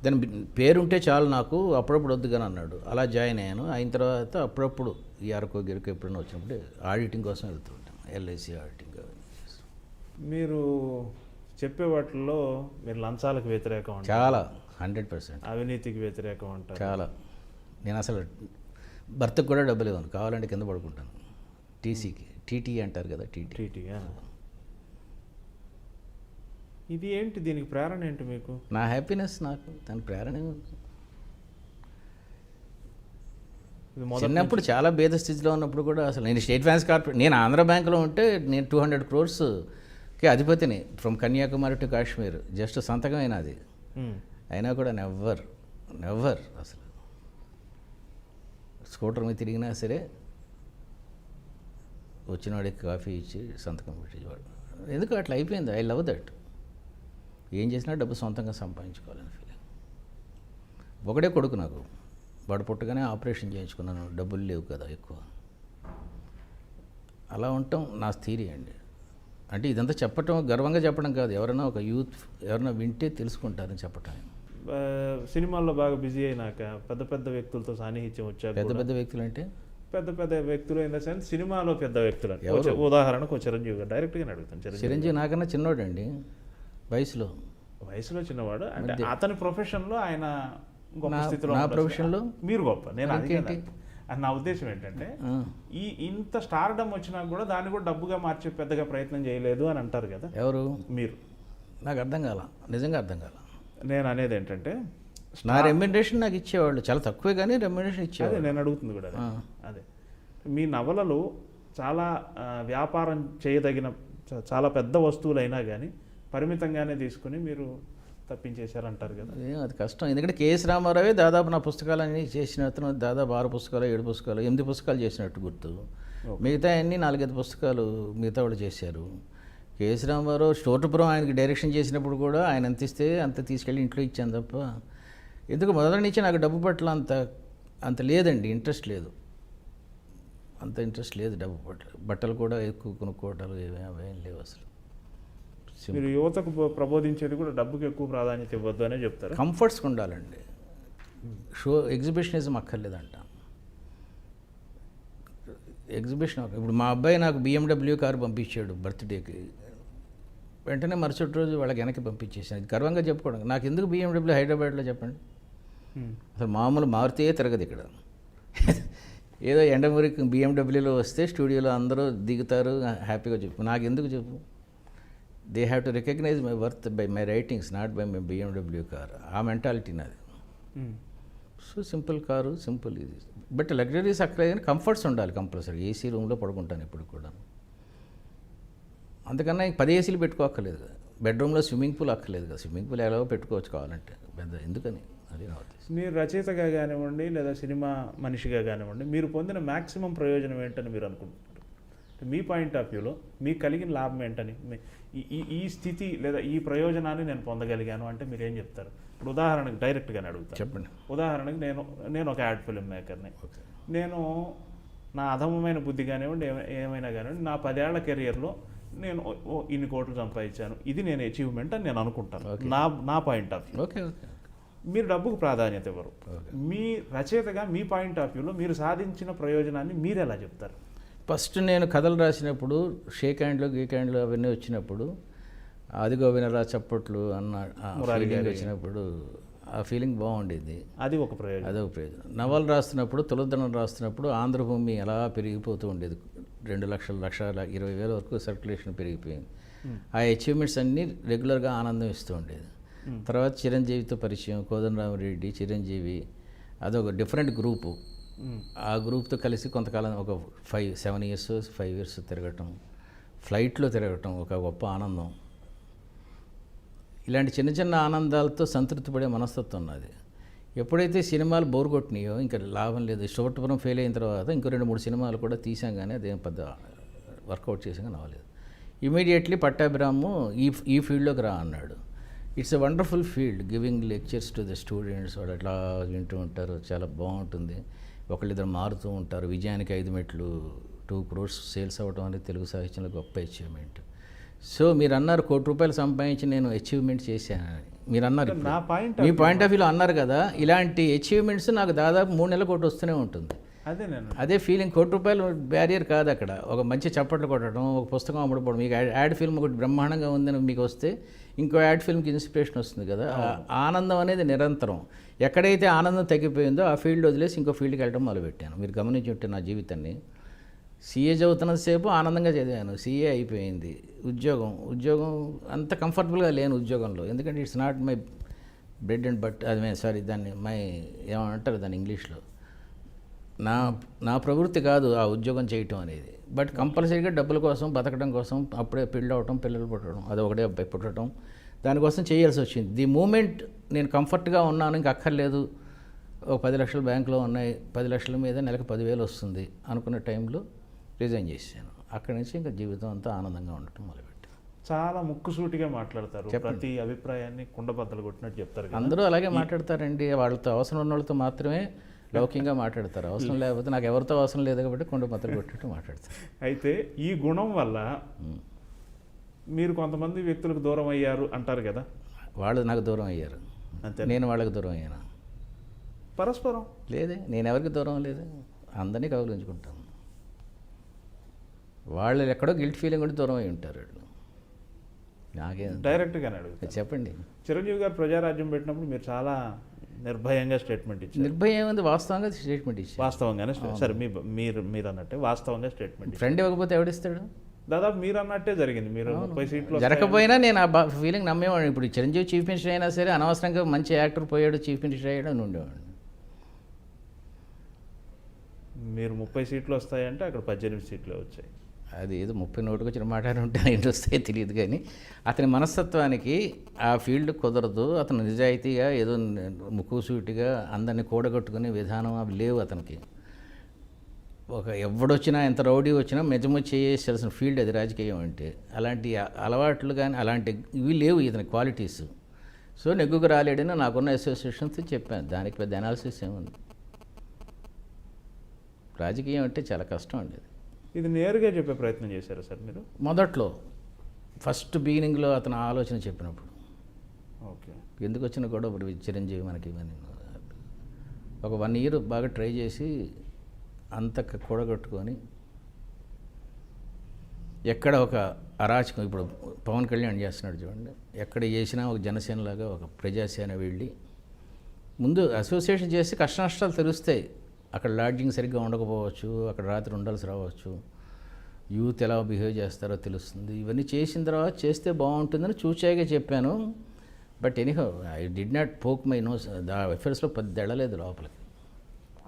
దాని పేరుంటే చాలు నాకు, అప్పుడప్పుడు వద్దుగాని అన్నాడు. అలా జాయిన్ అయ్యాను. అయిన తర్వాత అప్పుడప్పుడు ఈ అరకు గిరకు ఎప్పుడైనా వచ్చినప్పుడు ఆడిటింగ్ కోసం వెళ్తూ ఉంటాను, ఎల్ఐసి ఆడిటింగ్. మీరు చెప్పే వాటిల్లో మీరు లంచాలకు వ్యతిరేకం అంటారు, చాలా 100%. అవినీతికి వ్యతిరేకం అంటారు. చాలా. నేను అసలు భర్తకు కూడా డబ్బులు ఇవ్వను, కావాలంటే కింద పడుకుంటాను. టీసీకి టీటీ అంటారు కదా, టీటీ. ఇది ఏంటి, దీనికి ప్రేరణ ఏంటి మీకు? నా హ్యాపీనెస్, నాకు దాని ప్రేరణ ఏముంది? చిన్నప్పుడు చాలా భేద స్థితిలో ఉన్నప్పుడు కూడా అసలు నేను స్టేట్ బ్యాంక్ కార్పొరేట్, నేను ఆంధ్ర బ్యాంకులో ఉంటే నేను 200 crores-కి అధిపతిని, from Kanyakumari to Kashmir, just సంతకం అయినది. అయినా కూడా నెవ్వర్ అసలు స్కూటర్ మీద తిరిగినా సరే వచ్చిన వాడికి కాఫీ ఇచ్చి సంతకం పెట్టేవాడు. ఎందుకు అట్లా అయిపోయింది. I love that. ఏం చేసినా డబ్బు సొంతంగా సంపాదించుకోవాలని ఫీలింగ్. ఒకడే కొడుకు నాకు, వాడు పుట్టగానే ఆపరేషన్ చేయించుకున్నాను, డబ్బులు లేవు కదా ఎక్కువ. అలా ఉండటం నా థీరీ అండి. అంటే ఇదంతా చెప్పటం గర్వంగా చెప్పడం కాదు, ఎవరైనా ఒక యూత్ ఎవరైనా వింటే తెలుసుకుంటారని చెప్పటం. సినిమాల్లో బాగా బిజీ అయినాక పెద్ద పెద్ద వ్యక్తులతో సాన్నిహిత్యం వచ్చాక, పెద్ద వ్యక్తులు అంటే పెద్ద వ్యక్తులు ఇన్ ద సెన్స్ సినిమాలో పెద్ద వ్యక్తులు, ఉదాహరణకు చిరంజీవి గారు, డైరెక్ట్గానే అడుగుతాను. చిరంజీవి నాకన్నా చిన్నోడు అండి, వయసులో చిన్నవాడు. అంటే అతని ప్రొఫెషన్లో ఆయన గొప్ప స్థితిలో, నా ప్రొఫెషన్లో మీరు గొప్ప. నేను అడిగేది నా ఉద్దేశం ఏంటంటే, ఇంత స్టార్డమ్ వచ్చినా కూడా దాన్ని కూడా డబ్బుగా మార్చే పెద్దగా ప్రయత్నం చేయలేదు అని అంటారు కదా ఎవరు? మీరు. నాకు అర్థం కాల, నిజంగా అర్థం కాల. నేను అనేది ఏంటంటే, నా రెమ్యునరేషన్ నాకు ఇచ్చేవాళ్ళు చాలా తక్కువే, కానీ రెమ్యునరేషన్ ఇచ్చేవాళ్ళు. నేను అడుగుతుంది కూడా అదే. మీ నవలలు చాలా వ్యాపారం చేయదగిన చాలా పెద్ద వస్తువులైనా కానీ పరిమితంగానే తీసుకుని మీరు తప్పించేశారంటారు కదా. అది కష్టం, ఎందుకంటే కేఎస్ రామారావే దాదాపు నా పుస్తకాలన్నీ చేసిన అతను, దాదాపు 6 పుస్తకాలు 7 పుస్తకాలు 8 పుస్తకాలు చేసినట్టు గుర్తు. మిగతా అన్నీ 4-5 పుస్తకాలు మిగతా వాళ్ళు చేశారు. కేఎస్ రామారావు స్టోర్పురం ఆయనకి డైరెక్షన్ చేసినప్పుడు కూడా ఆయన ఎంత ఇస్తే అంత తీసుకెళ్ళి ఇంట్లో ఇచ్చాను తప్ప, ఎందుకు మొదటి నుంచి నాకు డబ్బు పట్ల అంత లేదండి, ఇంట్రెస్ట్ లేదు, అంత ఇంట్రెస్ట్ లేదు డబ్బు పట్ల. బట్టలు కూడా ఎక్కువ కొనుక్కోవటాలు అవేం లేవు అసలు. మీరు యువతకు ప్రబోధించేది కూడా డబ్బుకి ఎక్కువ ప్రాధాన్యత ఇవ్వద్దు అనే చెప్తారు. కంఫర్ట్స్కి ఉండాలండి, ఎగ్జిబిషనిజం అక్కర్లేదంట. ఎగ్జిబిషన్ ఇప్పుడు మా అబ్బాయి నాకు BMW కారు పంపించాడు బర్త్డేకి, వెంటనే మరుసటి రోజు వాళ్ళకి వెనక్కి పంపించేసాను. గర్వంగా చెప్పుకోవడం. నాకు ఎందుకు BMW హైదరాబాద్లో చెప్పండి, అసలు మామూలు మారుతే తిరగదు ఇక్కడ. ఏదో ఎండమూరికి BMWలో వస్తే స్టూడియోలో అందరూ దిగుతారు, హ్యాపీగా చెప్పు. నాకు ఎందుకు చెప్పు? They have to recognise my worth by my writings, not by my BMW car. ఆ మెంటాలిటీ నాది. సో సింపుల్ కారు, సింపుల్ ఇది. బట్ లగ్జరీస్ అక్కడ కానీ కంఫర్ట్స్ ఉండాలి కంపల్సరీ. ఏసీ రూమ్లో పడుకుంటాను ఇప్పుడు కూడా. అందుకన్నా 10 ఏసీలు పెట్టుకోక్కర్లేదు కదా. బెడ్రూమ్లో స్విమ్మింగ్ పూల్ అక్కర్లేదు కదా. స్విమ్మింగ్ పూల్ ఎలాగో పెట్టుకోవచ్చు కావాలంటే, పెద్ద ఎందుకని. అది నా ఉద్దేశం. మీరు రచయితగా కానివ్వండి లేదా సినిమా మనిషిగా కానివ్వండి, మీరు పొందిన మ్యాక్సిమం ప్రయోజనం ఏంటని మీరు అనుకుంటున్నారు? మీ పాయింట్ ఆఫ్ వ్యూలో మీకు కలిగిన లాభం ఏంటని, ఈ స్థితి లేదా ఈ ప్రయోజనాన్ని నేను పొందగలిగాను అంటే మీరు ఏం చెప్తారు? ఇప్పుడు ఉదాహరణకు డైరెక్ట్గానే అడుగుతాను, చెప్పండి. ఉదాహరణకు నేను ఒక యాడ్ ఫిల్మ్ మేకర్ని. నేను నా అధమమైన బుద్ధి కానివ్వండి ఏమైనా కానివ్వండి, నా 10 ఏళ్ల కెరియర్లో నేను ఇన్ని కోట్లు సంపాదించాను, ఇది నేను అచీవ్మెంట్ అని నేను అనుకుంటాను, నా పాయింట్ ఆఫ్ వ్యూ. ఓకే. మీరు డబ్బుకు ప్రాధాన్యత ఇవ్వరు. మీ రచయితగా మీ పాయింట్ ఆఫ్ వ్యూలో మీరు సాధించిన ప్రయోజనాన్ని మీరు ఎలా చెప్తారు? ఫస్ట్ నేను కథలు రాసినప్పుడు షేక్ హ్యాండ్లు గీక్ హ్యాండ్లు అవన్నీ వచ్చినప్పుడు, అదిగో వినరా చప్పట్లు అన్న ఫీలింగ్ వచ్చినప్పుడు ఆ ఫీలింగ్ బాగుండేది. అదొక ప్రయోజనం. నవలు రాస్తున్నప్పుడు, తులదనం రాస్తున్నప్పుడు ఆంధ్రభూమి అలా పెరిగిపోతూ ఉండేది. 2,20,000 వరకు సర్క్యులేషన్ పెరిగిపోయింది. ఆ అచీవ్మెంట్స్ అన్నీ రెగ్యులర్గా ఆనందం ఇస్తూ ఉండేది. తర్వాత చిరంజీవితో పరిచయం, కోదండరామిరెడ్డి, చిరంజీవి, అదొక డిఫరెంట్ గ్రూపు. ఆ గ్రూప్తో కలిసి కొంతకాలం ఒక 7 ఇయర్స్ తిరగటం, ఫ్లైట్లో తిరగటం ఒక గొప్ప ఆనందం. ఇలాంటి చిన్న చిన్న ఆనందాలతో సంతృప్తి పడే మనస్తత్వం ఉన్నది. ఎప్పుడైతే సినిమాలు బోర్ కొట్టినాయో ఇంకా లాభం లేదు. స్టోర్పురం ఫెయిల్ అయిన తర్వాత ఇంకో 2-3 సినిమాలు కూడా తీసాం, కానీ అదేం పెద్ద వర్కౌట్ చేసాం కానీ అవ్వలేదు. ఇమీడియట్లీ పట్టాభిరాము ఈ ఫీల్డ్లోకి రా అన్నాడు. It's a wonderful field, giving lectures to the students. వాళ్ళు అట్లా వింటూ ఉంటారు, చాలా బాగుంటుంది. ఒకళ్ళిద్దరు మారుతూ ఉంటారు. విజయానికి 5 మెట్లు, 2 crores సేల్స్ అవ్వడం అనేది తెలుగు సాహిత్యంలో గొప్ప అచీవ్మెంట్. సో మీరు అన్నారు ₹1,00,00,000 సంపాదించి నేను అచీవ్మెంట్ చేశానని. మీరు అన్నారు ఇప్పుడు. నా పాయింట్ మీ పాయింట్ ఆఫ్ వ్యూలో అన్నారు కదా, ఇలాంటి అచీవ్మెంట్స్ నాకు దాదాపు 3 నెలలకు ఒకటి వస్తూనే ఉంటుంది. అదే నేను అదే ఫీలింగ్. ₹1,00,00,000 బ్యారియర్ కాదు అక్కడ. ఒక మంచి చప్పట్లు కొట్టడం, ఒక పుస్తకం అమ్ముడుపోవడం, మీకు యాడ్ ఫిల్మ్ ఒకటి బ్రహ్మాండంగా ఉందని మీకు వస్తే ఇంకో యాడ్ ఫిల్మ్కి ఇన్స్పిరేషన్ వస్తుంది కదా. ఆనందం అనేది నిరంతరం. ఎక్కడైతే ఆనందం తగ్గిపోయిందో ఆ ఫీల్డ్ వదిలేసి ఇంకో ఫీల్డ్కి వెళ్ళడం మొదలుపెట్టాను. మీరు గమనించి ఉంటే నా జీవితాన్ని సీఏ చదువుతున్నంతసేపు ఆనందంగా చదివాను. సీఏ అయిపోయింది. ఉద్యోగం అంత కంఫర్టబుల్గా లేను ఉద్యోగంలో. ఎందుకంటే it's not my bread and but, అది సారీ దాన్ని ఏమంటారు దాన్ని ఇంగ్లీష్లో, నా ప్రవృత్తి కాదు ఆ ఉద్యోగం చేయటం అనేది. బట్ కంపల్సరీగా డబ్బుల కోసం, బతకడం కోసం అప్పుడే పెళ్ళి అవటం, పిల్లలు పుట్టడం, అది ఒకటే అబ్బాయి పుట్టడం, దానికోసం చేయాల్సి వచ్చింది. ది మూమెంట్ నేను కంఫర్ట్గా ఉన్నాను, ఇంక అక్కర్లేదు, ఒక 10 లక్షలు బ్యాంకులో ఉన్నాయి, 10 లక్షల మీద నెలకు 10,000 వస్తుంది అనుకున్న టైంలో రిజైన్ చేశాను. అక్కడి నుంచి ఇంకా జీవితం అంతా ఆనందంగా ఉండటం మొదలుపెట్టాను. చాలా ముక్కుసూటిగా మాట్లాడతారు. ప్రతి అభిప్రాయాన్ని కుండబద్దలు కొట్టినట్టు చెప్తారు కదా. అందరూ అలాగే మాట్లాడతారండి. వాళ్ళతో అవసరం ఉన్న వాళ్ళతో మాత్రమే లౌకికంగా మాట్లాడతారు. అవసరం లేకపోతే నాకు ఎవరితో అవసరం లేదు కాబట్టి కుండబద్దలు కొట్టినట్టు మాట్లాడతారు. అయితే ఈ గుణం వల్ల మీరు కొంతమంది వ్యక్తులకు దూరం అయ్యారు అంటారు కదా. వాళ్ళు నాకు దూరం అయ్యారు, అంతే. నేను వాళ్ళకి దూరం అయ్యాను. పరస్పరం లేదే, నేను ఎవరికి దూరం లేదు, అందరినీ కౌగిలించుకుంటాను. వాళ్ళు ఎక్కడో గిల్ట్ ఫీలింగ్ ఉండి దూరం అయి ఉంటారు. వాళ్ళు నాకేం డైరెక్ట్గానే అడుగుతారు. చెప్పండి. చిరంజీవి గారు ప్రజారాజ్యం పెట్టినప్పుడు మీరు చాలా నిర్భయంగా స్టేట్మెంట్ ఇచ్చారు. నిర్భయం ఏముంది, వాస్తవంగా స్టేట్మెంట్ ఇచ్చారు. వాస్తవంగానే సరే మీరు అన్నట్టే వాస్తవంగా స్టేట్మెంట్ ఫ్రెండ్ ఇవ్వకపోతే ఎవడిస్తాడు? దాదాపు మీరు అన్నట్టే జరిగింది. మీరు 30 సీట్లు జరగకపోయినా నేను ఆ ఫీలింగ్ నమ్మేవాడిని. ఇప్పుడు చిరంజీవి చీఫ్ మినిస్టర్ అయినా సరే అనవసరంగా మంచి యాక్టర్ పోయాడు, చీఫ్ మినిస్టర్ అయ్యాడు అని ఉండేవాడిని. మీరు 30 సీట్లు వస్తాయంటే అక్కడ 18 సీట్లే వచ్చాయి. అది ఏదో 30 నోటుకు వచ్చిన మాట అని ఉంటే ఏంటి వస్తాయో తెలియదు. కానీ అతని మనస్తత్వానికి ఆ ఫీల్డ్ కుదరదు. అతను నిజాయితీగా ఏదో ముక్కుసూటిగా అందరినీ కూడగట్టుకునే విధానం అవి లేవు అతనికి. ఒక ఎవడొచ్చినా, ఎంత రౌడీ వచ్చినా మెజము చేయాల్సిన ఫీల్డ్ అది రాజకీయం అంటే. అలాంటి అలవాట్లు కానీ అలాంటి ఇవి లేవు ఇతని క్వాలిటీస్. సో నెగ్గుకు రాలేడని నాకున్న అసోసియేషన్స్ చెప్పాను. దానికి పెద్ద అనాలిసిస్ ఏముంది. రాజకీయం అంటే చాలా కష్టం అండి. ఇది నేరుగా చెప్పే ప్రయత్నం చేశారా సార్ మీరు? మొదట్లో ఫస్ట్ బిగినింగ్లో అతను ఆలోచన చెప్పినప్పుడు ఓకే. ఎందుకు వచ్చిన గొడవ ఇప్పుడు చిరంజీవి మనకి ఇవన్నీ ఒక 1 year బాగా ట్రై చేసి అంత కూడగట్టుకొని ఎక్కడ ఒక అరాచకం, ఇప్పుడు పవన్ కళ్యాణ్ చేస్తున్నాడు చూడండి, ఎక్కడ చేసినా ఒక జనసేనలాగా ఒక ప్రజాసేన వెళ్ళి ముందు అసోసియేషన్ చేసి కష్ట నష్టాలు తెలుస్తాయి. అక్కడ లాడ్జింగ్ సరిగ్గా ఉండకపోవచ్చు, అక్కడ రాత్రి ఉండాల్సి రావచ్చు, యూత్ ఎలా బిహేవ్ చేస్తారో తెలుస్తుంది. ఇవన్నీ చేసిన తర్వాత చేస్తే బాగుంటుందని చూచాయిగా చెప్పాను. But anyhow I did not poke my nose. ఆ అఫేర్స్లో 10 ఏళ్ళలేదు లోపలికి.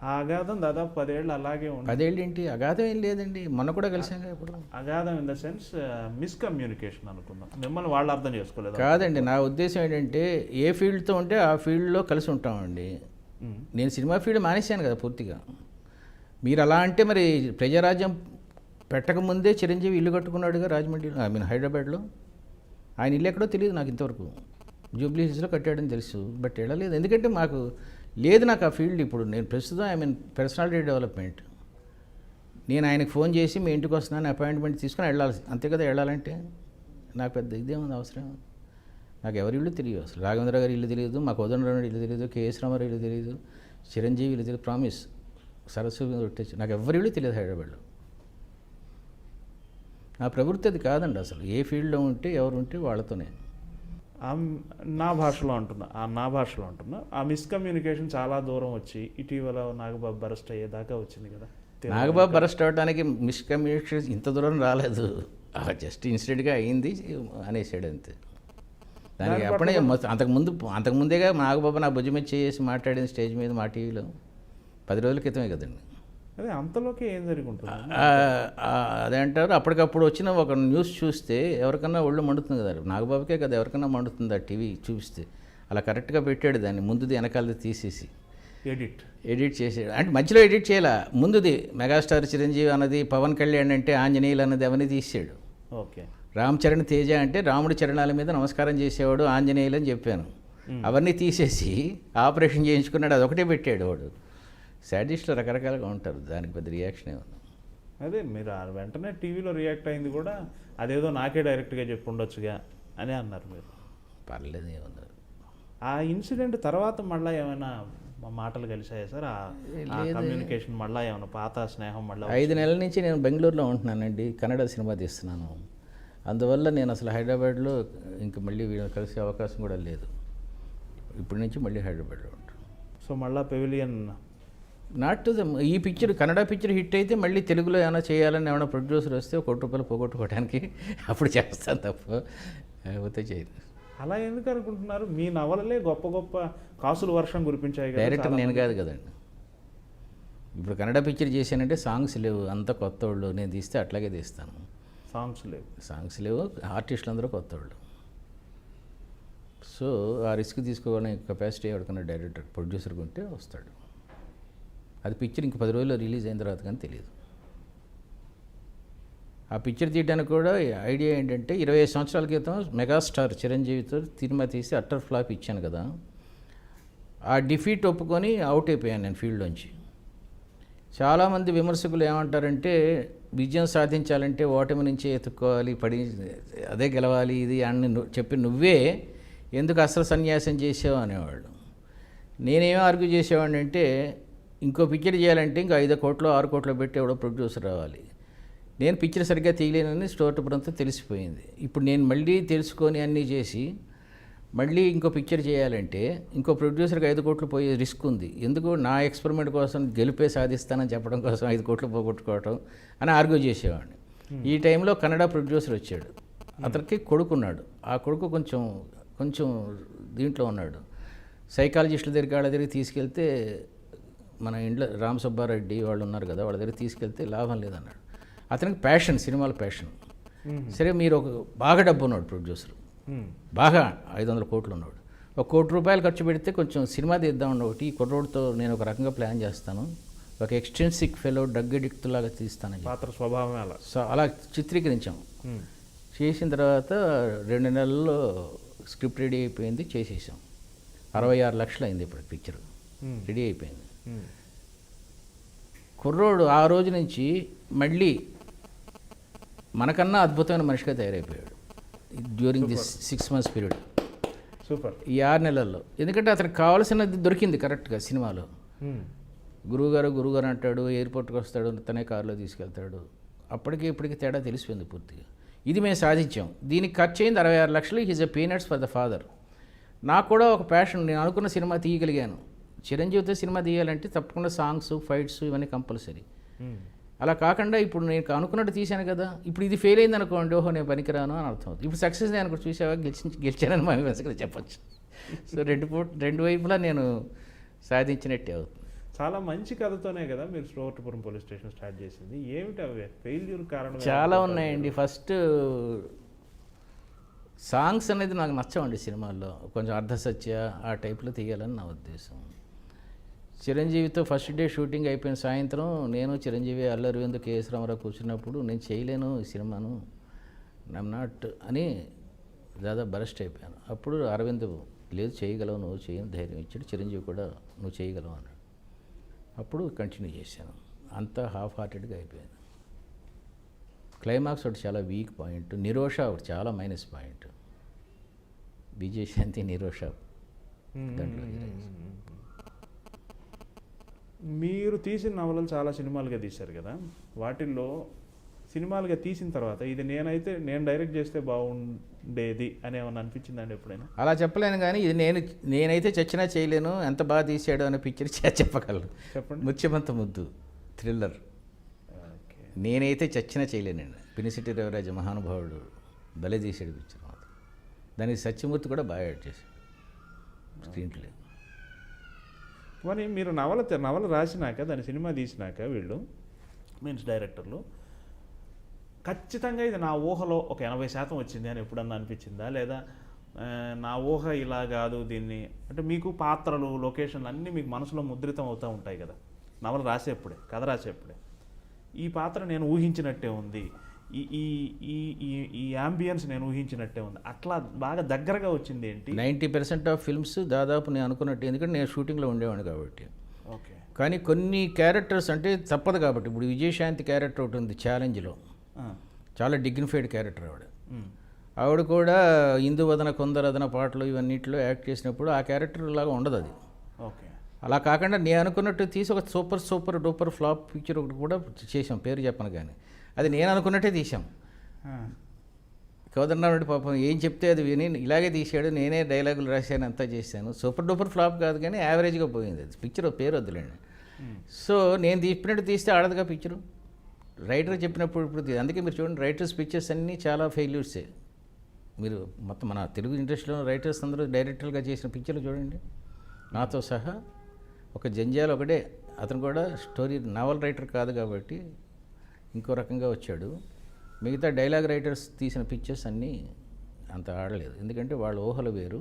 ఆ అగాధం దాదాపు 10 ఏళ్ళు అలాగే ఉంది. 10 ఏళ్ళు ఏంటి, అగాధం ఏం లేదండి. మొన్న కూడా కలిసాక ఇప్పుడు అగాధం ఇన్ ద సెన్స్ మిస్కమ్యూనికేషన్ అనుకుందాం. మిమ్మల్ని వాళ్ళు అర్థం చేసుకోలేదు కాదండి. నా ఉద్దేశం ఏంటంటే ఏ ఫీల్డ్తో ఉంటే ఆ ఫీల్డ్లో కలిసి ఉంటామండి. నేను సినిమా ఫీల్డ్ మానేశాను కదా పూర్తిగా. మీరు అలా అంటే మరి ప్రజారాజ్యం పెట్టకముందే చిరంజీవి ఇల్లు కట్టుకున్నాడుగా రాజమండ్రిలో, హైదరాబాద్లో. ఆయన ఇల్లు ఎక్కడో తెలియదు నాకు ఇంతవరకు. జూబ్లీ హిల్స్లో కట్టాడని తెలుసు, బట్ వెళ్ళలేదు. ఎందుకంటే మాకు లేదు నాకు ఆ ఫీల్డ్. ఇప్పుడు నేను ప్రస్తుతం పర్సనాలిటీ డెవలప్మెంట్. నేను ఆయనకు ఫోన్ చేసి మీ ఇంటికి వస్తున్నాను అపాయింట్మెంట్ తీసుకొని వెళ్ళాలి, అంతే కదా. వెళ్ళాలంటే నాకు పెద్ద ఇదేముంది అవసరం. నాకు ఎవరి ఇల్లు తెలియదు అసలు. రాఘవేంద్ర గారి ఇల్లు తెలియదు, మా కోదండరావు ఇల్లు తెలియదు, కేఎస్ రామారావు ఇల్లు తెలియదు, చిరంజీవి ఇల్లు తెలియదు. ప్రామిస్ సరస్వతి కొట్టేసి నాకు ఎవరి ఇల్లు తెలియదు హైదరాబాద్లో. నా ప్రవృత్తి అది కాదండి అసలు. ఏ ఫీల్డ్లో ఉంటే ఎవరు ఉంటే వాళ్ళతోనే. నా భాషలో అంటున్నా ఆ మిస్కమ్యూనికేషన్ చాలా దూరం వచ్చి ఇటీవల నాగబాబు బరస్ట్ అయ్యేదాకా వచ్చింది కదా. నాగబాబు బరస్ట్ అవ్వడానికి మిస్కమ్యూనికేషన్ ఇంత దూరం రాలేదు. జస్ట్ ఇన్సిడెంట్గా అయింది అనేసాడు అంతే. దానికి అప్పుడే అంతకుముందేగా నాగబాబు నా భుజం మీద చేసి మాట్లాడింది స్టేజ్ మీద మా టీవీలో 10 రోజుల క్రితమే కదండి. అదే అంతలోకి ఏం జరుగుతుంది అదే అంటారు. అప్పటికప్పుడు వచ్చిన ఒక న్యూస్ చూస్తే ఎవరికన్నా ఒళ్ళు మండుతుంది కదా. నాగబాబుకే కదా ఎవరికన్నా మండుతుంది ఆ టీవీ చూపిస్తే. అలా కరెక్ట్గా పెట్టాడు దాన్ని, ముందుది వెనకాలది తీసేసి ఎడిట్ చేసాడు. అంటే మధ్యలో ఎడిట్ చేయాల, ముందుది మెగాస్టార్ చిరంజీవి అన్నది, పవన్ కళ్యాణ్ అంటే ఆంజనేయులు అన్నది అవన్నీ తీసాడు. ఓకే. రామ్ చరణ్ తేజ అంటే రాముడి చరణాల మీద నమస్కారం చేసేవాడు ఆంజనేయులు అని చెప్పాను. అవన్నీ తీసేసి ఆపరేషన్ చేయించుకున్నాడు, అదొకటే పెట్టాడు వాడు. సాడిస్టులు రకరకాలుగా ఉంటారు, దానికి పెద్ద రియాక్షన్ ఏమన్నా. అదే మీరు వెంటనే టీవీలో రియాక్ట్ అయింది కూడా అదేదో నాకే డైరెక్ట్గా చెప్పి ఉండొచ్చుగా అని అన్నారు మీరు. పర్లేదు ఏమన్నారు. ఆ ఇన్సిడెంట్ తర్వాత మళ్ళీ ఏమైనా మాటలు కలిసాయా సార్? ఆ కమ్యూనికేషన్ మళ్ళీ ఏమైనా పాత స్నేహం మళ్ళీ? 5 నెలల నుంచి నేను బెంగళూరులో ఉంటున్నానండి, కన్నడ సినిమా తీస్తున్నాను. అందువల్ల నేను అసలు హైదరాబాద్లో ఇంక మళ్ళీ వీళ్ళని కలిసే అవకాశం కూడా లేదు. ఇప్పటి నుంచి మళ్ళీ హైదరాబాద్లో ఉంటాను. సో మళ్ళీ పెవిలియన్ నాట్ ఈ పిక్చర్ కన్నడ పిక్చర్ హిట్ అయితే మళ్ళీ తెలుగులో ఏమైనా చేయాలని ఏమైనా ప్రొడ్యూసర్ వస్తే ₹1 కోటి పోగొట్టుకోవడానికి అప్పుడు చేస్తాను తప్ప లేకపోతే చేయదు. అలా ఎందుకు అనుకుంటున్నారు? మీ నవలలే గొప్ప గొప్ప కాసుల వర్షం కురిపించాయి కదా. డైరెక్టర్ నేను కాదు కదండి. ఇప్పుడు కన్నడ పిక్చర్ చేశానంటే సాంగ్స్ లేవు, అంత కొత్త వాళ్ళు. నేను తీస్తే అట్లాగే తీస్తాను. సాంగ్స్ లేవు, ఆర్టిస్టులు అందరూ కొత్త వాళ్ళు. సో ఆ రిస్క్ తీసుకోవాలని కెపాసిటీ ఎవరికన్నా డైరెక్టర్ ప్రొడ్యూసర్కి ఉంటే వస్తాడు. అది పిక్చర్ ఇంక 10 రోజుల్లో రిలీజ్ అయిన తర్వాత కానీ తెలియదు. ఆ పిక్చర్ తీయడానికి కూడా ఐడియా ఏంటంటే 25 సంవత్సరాల క్రితం మెగాస్టార్ చిరంజీవితో సినిమా తీసి అట్టర్ ఫ్లాప్ ఇచ్చాను కదా, ఆ డిఫీట్ ఒప్పుకొని అవుట్ అయిపోయాను నేను ఫీల్డ్లోంచి. చాలామంది విమర్శకులు ఏమంటారంటే విజయం సాధించాలంటే ఓటమి నుంచే ఎత్తుక్కోవాలి, అదే గెలవాలి ఇది అని చెప్పి నువ్వే ఎందుకు అసలు సన్యాసం చేసావు అనేవాళ్ళు. నేనేమో ఆర్గ్యూ చేసేవాడిని అంటే ఇంకో పిక్చర్ చేయాలంటే ఇంకా 5 కోట్లు 6 కోట్లు పెట్టి ఎవడో ప్రొడ్యూసర్ రావాలి. నేను పిక్చర్ సరిగ్గా తీయలేనని స్టోర్టపురంతా తెలిసిపోయింది. ఇప్పుడు నేను మళ్ళీ తెలుసుకొని అన్నీ చేసి మళ్ళీ ఇంకో పిక్చర్ చేయాలంటే ఇంకో ప్రొడ్యూసర్కి 5 కోట్లు పోయే రిస్క్ ఉంది. ఎందుకు నా ఎక్స్పెరిమెంట్ కోసం గెలిపే సాధిస్తానని చెప్పడం కోసం 5 కోట్లు పోగొట్టుకోవటం అని ఆర్గ్యూ చేసేవాడిని. ఈ టైంలో కన్నడ ప్రొడ్యూసర్ వచ్చాడు, అతనికి కొడుకున్నాడు. ఆ కొడుకు కొంచెం దీంట్లో ఉన్నాడు. సైకాలజిస్టుల దగ్గరికి వాళ్ళ దగ్గరికి తీసుకెళ్తే మన ఇంట్లో రామ్ సుబ్బారెడ్డి వాళ్ళు ఉన్నారు కదా, వాళ్ళ దగ్గర తీసుకెళ్తే లాభం లేదన్నాడు. అతనికి ప్యాషన్, సినిమాల ప్యాషన్. సరే మీరు ఒక బాగా డబ్బు ఉన్నాడు ప్రొడ్యూసర్, బాగా 500 కోట్లు ఉన్నాడు. ₹1 కోటి ఖర్చు పెడితే కొంచెం సినిమా తీద్దామని ఒకటి, ఈ కుర్రోడితో నేను ఒక రకంగా ప్లాన్ చేస్తాను, ఒక ఎక్స్టెన్సిక్ ఫెలో డ్రగ్ అడిక్ట్ లాగా తీస్తానని పాత్ర స్వభావం అలా చిత్రీకరించాం. చేసిన తర్వాత 2 నెలల్లో స్క్రిప్ట్ రెడీ అయిపోయింది, చేసేసాం. 66 లక్షలు అయింది ఇప్పుడు పిక్చర్ రెడీ అయిపోయింది. కుర్రోడు ఆ రోజు నుంచి మళ్ళీ మనకన్నా అద్భుతమైన మనిషిగా తయారైపోయాడు during this 6 months period. Super. ఈ 6 నెలల్లో ఎందుకంటే అతనికి కావాల్సినది దొరికింది కరెక్ట్గా. సినిమాలో గురువుగారు అంటాడు, ఎయిర్పోర్ట్కి వస్తాడు, తనే కారులో తీసుకెళ్తాడు. అప్పటికి ఇప్పటికి తేడా తెలిసిపోయింది పూర్తిగా. ఇది మేము సాధించాం. దీనికి ఖర్చు అయింది 66 లక్షలు. Is a peanuts for the father. నాకు కూడా ఒక ప్యాషన్, నేను అనుకున్న సినిమా తీయగలిగాను. చిరంజీవితో సినిమా తీయాలంటే తప్పకుండా సాంగ్స్, ఫైట్స్ ఇవన్నీ కంపల్సరీ. అలా కాకుండా ఇప్పుడు నేను అనుకున్నట్టు తీశాను కదా, ఇప్పుడు ఇది ఫెయిల్ అయింది అనుకోండి, ఓహో నేను పనికిరాను అని అర్థం అవుతుంది. ఇప్పుడు సక్సెస్ నేను కూడా చూసావా, గెలిచానని మా వెనక చెప్పచ్చు. సో రెండు వైపులా నేను సాధించినట్టే అవుతుంది. చాలా మంచి కథతోనే కదా మీరు స్టోర్టపురం పోలీస్ స్టేషన్ స్టార్ట్ చేసింది. ఏమిటి అవి ఫెయిల్యూర్ కారణం? చాలా ఉన్నాయండి. ఫస్ట్ సాంగ్స్ అనేది నాకు నచ్చవండి సినిమాల్లో, కొంచెం అర్ధసత్య ఆ టైప్లో తీయాలని నా ఉద్దేశం. చిరంజీవితో ఫస్ట్ డే షూటింగ్ అయిపోయిన సాయంత్రం నేను చిరంజీవి, అల్లు అరవింద్, కెఎస్ రామారావు కూర్చున్నప్పుడు నేను చేయలేను ఈ సినిమాను, ఐఎమ్ నాట్ అని దాదాపు బరస్ట్ అయిపోయాను. అప్పుడు అరవింద్ లేదు చేయగలవు, నువ్వు చేయని ధైర్యం ఇచ్చాడు. చిరంజీవి కూడా నువ్వు చేయగలవు అన్నాడు. అప్పుడు కంటిన్యూ చేశాను. అంతా హాఫ్ హార్టెడ్గా అయిపోయింది. క్లైమాక్స్ ఒకటి చాలా వీక్ పాయింట్, నిరోష ఒకటి చాలా మైనస్ పాయింట్. విజయశాంతి, నిరోష దాంట్లో మీరు తీసిన నవలలు చాలా సినిమాలుగా తీశారు కదా, వాటిల్లో సినిమాలుగా తీసిన తర్వాత ఇది నేను డైరెక్ట్ చేస్తే బాగుండేది అని ఏమన్నా అనిపించిందండి ఎప్పుడైనా? అలా చెప్పలేను కానీ ఇది నేనైతే చచ్చినా చేయలేను, ఎంత బాగా తీసాడు అనే పిక్చర్ చెప్పగలను. చెప్పండి. ముత్యమంత ముద్దు థ్రిల్లర్. నేనైతే చచ్చినా చేయలేనండి. పినిసిటి రవిరాజ మహానుభావుడు భలే తీసాడు పిక్చర్ మాత్రం. దానికి సత్యమూర్తి కూడా బాగా యాడ్ చేశాడు స్క్రీన్ ప్లే. మరి మీరు నవల రాసినాక దాని సినిమా తీసినాక వీళ్ళు మీన్స్ డైరెక్టర్లు ఖచ్చితంగా ఇది నా ఊహలో ఒక 80% వచ్చింది అని ఎప్పుడన్నా అనిపించిందా? లేదా నా ఊహ ఇలా కాదు దీన్ని అంటే మీకు పాత్రలు, లొకేషన్లు అన్నీ మీకు మనసులో ముద్రితం అవుతూ ఉంటాయి కదా నవల రాసేప్పుడే, కథ రాసేప్పుడే, ఈ పాత్ర నేను ఊహించినట్టే ఉంది, ఈ ఈ ఈ ఈ ఈ యాంబియన్స్ నేను ఊహించినట్టే ఉంది. అట్లా బాగా దగ్గరగా వచ్చింది ఏంటి? 90% ఆఫ్ ఫిల్మ్స్ దాదాపు నేను అనుకున్నట్టు, ఎందుకంటే నేను షూటింగ్లో ఉండేవాడిని కాబట్టి. ఓకే. కానీ కొన్ని క్యారెక్టర్స్ అంటే తప్పదు కాబట్టి, ఇప్పుడు విజయశాంతి క్యారెక్టర్ ఒకటి ఉంది ఛాలెంజ్లో, చాలా డిగ్నిఫైడ్ క్యారెక్టర్ ఆవిడ. ఆవిడ కూడా ఇందువదన కొందరదన పాటలు ఇవన్నిటిలో యాక్ట్ చేసినప్పుడు ఆ క్యారెక్టర్ లాగా ఉండదు అది. ఓకే. అలా కాకుండా నేను అనుకున్నట్టు తీసి ఒక సూపర్ డూపర్ ఫ్లాప్ పిక్చర్ ఒకటి కూడా చేసాం, పేరు చెప్పను కానీ అది నేను అనుకున్నట్టే తీసాం. కోదండరాముడు పాపం ఏం చెప్తే అది విని ఇలాగే తీసాడు, నేనే డైలాగులు రాశాను, అంతా చేశాను. సూపర్ డూపర్ ఫ్లాప్ కాదు కానీ యావరేజ్గా పోయింది అది పిక్చర్, పేరు వద్దులేండి. సో నేను చెప్పినట్టు తీస్తే ఆడదుగా పిక్చరు, రైటర్ చెప్పినప్పుడు ఇప్పుడు. అందుకే మీరు చూడండి, రైటర్స్ పిక్చర్స్ అన్నీ చాలా ఫెయిల్యూర్సే. మీరు మొత్తం మన తెలుగు ఇండస్ట్రీలో రైటర్స్ అందరూ డైరెక్టర్గా చేసిన పిక్చర్లు చూడండి, నాతో సహా. ఒక జంజాల్ ఒకటే, అతను కూడా స్టోరీ నావల్ రైటర్ కాదు కాబట్టి ఇంకో రకంగా వచ్చాడు. మిగతా డైలాగ్ రైటర్స్ తీసిన పిక్చర్స్ అన్నీ అంత ఆడలేదు, ఎందుకంటే వాళ్ళ ఊహలు వేరు,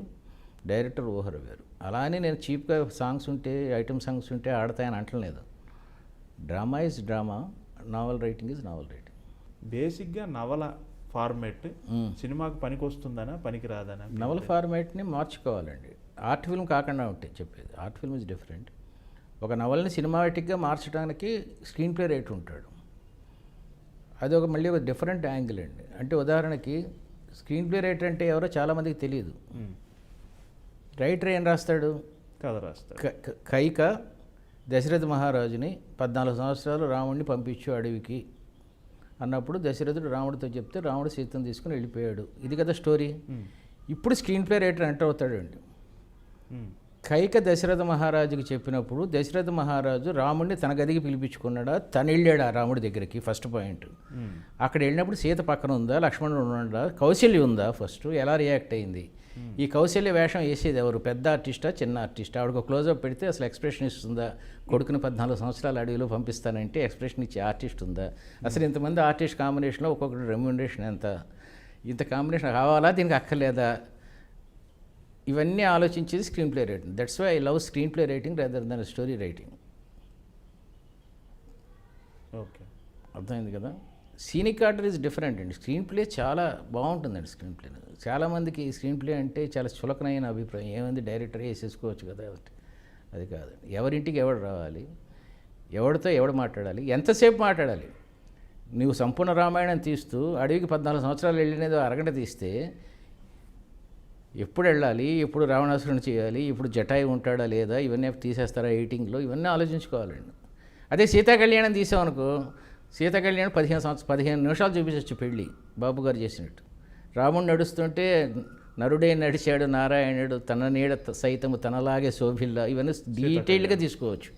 డైరెక్టర్ ఊహలు వేరు. అలానే నేను చీప్గా సాంగ్స్ ఉంటే, ఐటమ్ సాంగ్స్ ఉంటే ఆడతాయని అంటలేదు. Drama is drama, novel writing is novel writing. బేసిక్గా నవల ఫార్మేట్ సినిమాకి పనికి వస్తుందనా పనికి రాదనా? నవల ఫార్మేట్ని మార్చుకోవాలండి, ఆర్ట్ ఫిల్మ్ కాకుండా ఉంటే చెప్పేది. Art film is different. ఒక నవల్ని సినిమాటిక్గా మార్చడానికి స్క్రీన్ ప్లే రైటర్ ఉంటాడు, అది ఒక మళ్ళీ ఒక డిఫరెంట్ యాంగిల్ అండి. అంటే ఉదాహరణకి స్క్రీన్ ప్లే రైటర్ అంటే ఎవరో చాలామందికి తెలియదు. రైటర్ ఏం రాస్తాడు? కథ రాస్తాడు. కైక దశరథ మహారాజుని 14 సంవత్సరాలు రాముడిని పంపించు అడవికి అన్నప్పుడు దశరథుడు రాముడితో చెప్తే రాముడు సీతను తీసుకుని వెళ్ళిపోయాడు. ఇది కదా స్టోరీ. ఇప్పుడు స్క్రీన్ ప్లే రైటర్ ఎంటర్ అవుతాడండి. కైక దశరథ మహారాజుకి చెప్పినప్పుడు దశరథ మహారాజు రాముడిని తన గదికి పిలిపించుకున్నాడా, తను వెళ్ళాడా రాముడి దగ్గరికి? First point. అక్కడ వెళ్ళినప్పుడు సీత పక్కన ఉందా, లక్ష్మణుడు ఉన్నాడా, కౌశల్య ఉందా, ఫస్ట్ ఎలా రియాక్ట్ అయింది? ఈ కౌశల్య వేషం వేసేది ఎవరు? పెద్ద ఆర్టిస్టా, చిన్న ఆర్టిస్టా? ఆవిడకు క్లోజప్ పెడితే అసలు ఎక్స్ప్రెషన్ ఇస్తుందా? కొడుకుని 14 సంవత్సరాల అడవిలో పంపిస్తానంటే ఎక్స్ప్రెషన్ ఇచ్చే ఆర్టిస్ట్ ఉందా? అసలు ఇంతమంది ఆర్టిస్ట్ కాంబినేషన్లో ఒక్కొక్కటి రెమ్యూనరేషన్ ఎంత? ఇంత కాంబినేషన్ కావాలా, దీనికి అక్కర్లేదా? ఇవన్నీ ఆలోచించేది screen play writing. That's why I love screen play writing rather than story writing. Okay, అర్థమైంది కదా. సీనిక్ ఆర్డర్ ఈజ్ డిఫరెంట్ అండి. స్క్రీన్ ప్లే చాలా బాగుంటుందండి. స్క్రీన్ ప్లే చాలామందికి స్క్రీన్ ప్లే అంటే చాలా చులకనైన అభిప్రాయం. ఏమైంది, డైరెక్టరే వేసేసుకోవచ్చు కదా, అది కాదు. ఎవరింటికి ఎవడు రావాలి, ఎవడితో ఎవడు మాట్లాడాలి, ఎంతసేపు మాట్లాడాలి. నువ్వు సంపూర్ణ రామాయణం తీస్తూ అడవికి 14 సంవత్సరాలు వెళ్ళినదో అరగంట తీస్తే ఎప్పుడు వెళ్ళాలి, ఎప్పుడు రావణాసురుని చేయాలి, ఇప్పుడు జటాయి ఉంటాడా లేదా, ఇవన్నీ తీసేస్తారా ఎడిటింగ్లో, ఇవన్నీ ఆలోచించుకోవాలండి. అదే సీతా కళ్యాణం తీసామనుకో, సీతా కళ్యాణం 15 నిమిషాలు చూపించవచ్చు పెళ్ళి, బాబు గారు చేసినట్టు. రాముడు నడుస్తుంటే నరుడే నడిచాడు నారాయణుడు, తన నీడ సైతము తనలాగే శోభిల్లా, ఇవన్నీ డీటెయిల్డ్గా తీసుకోవచ్చు.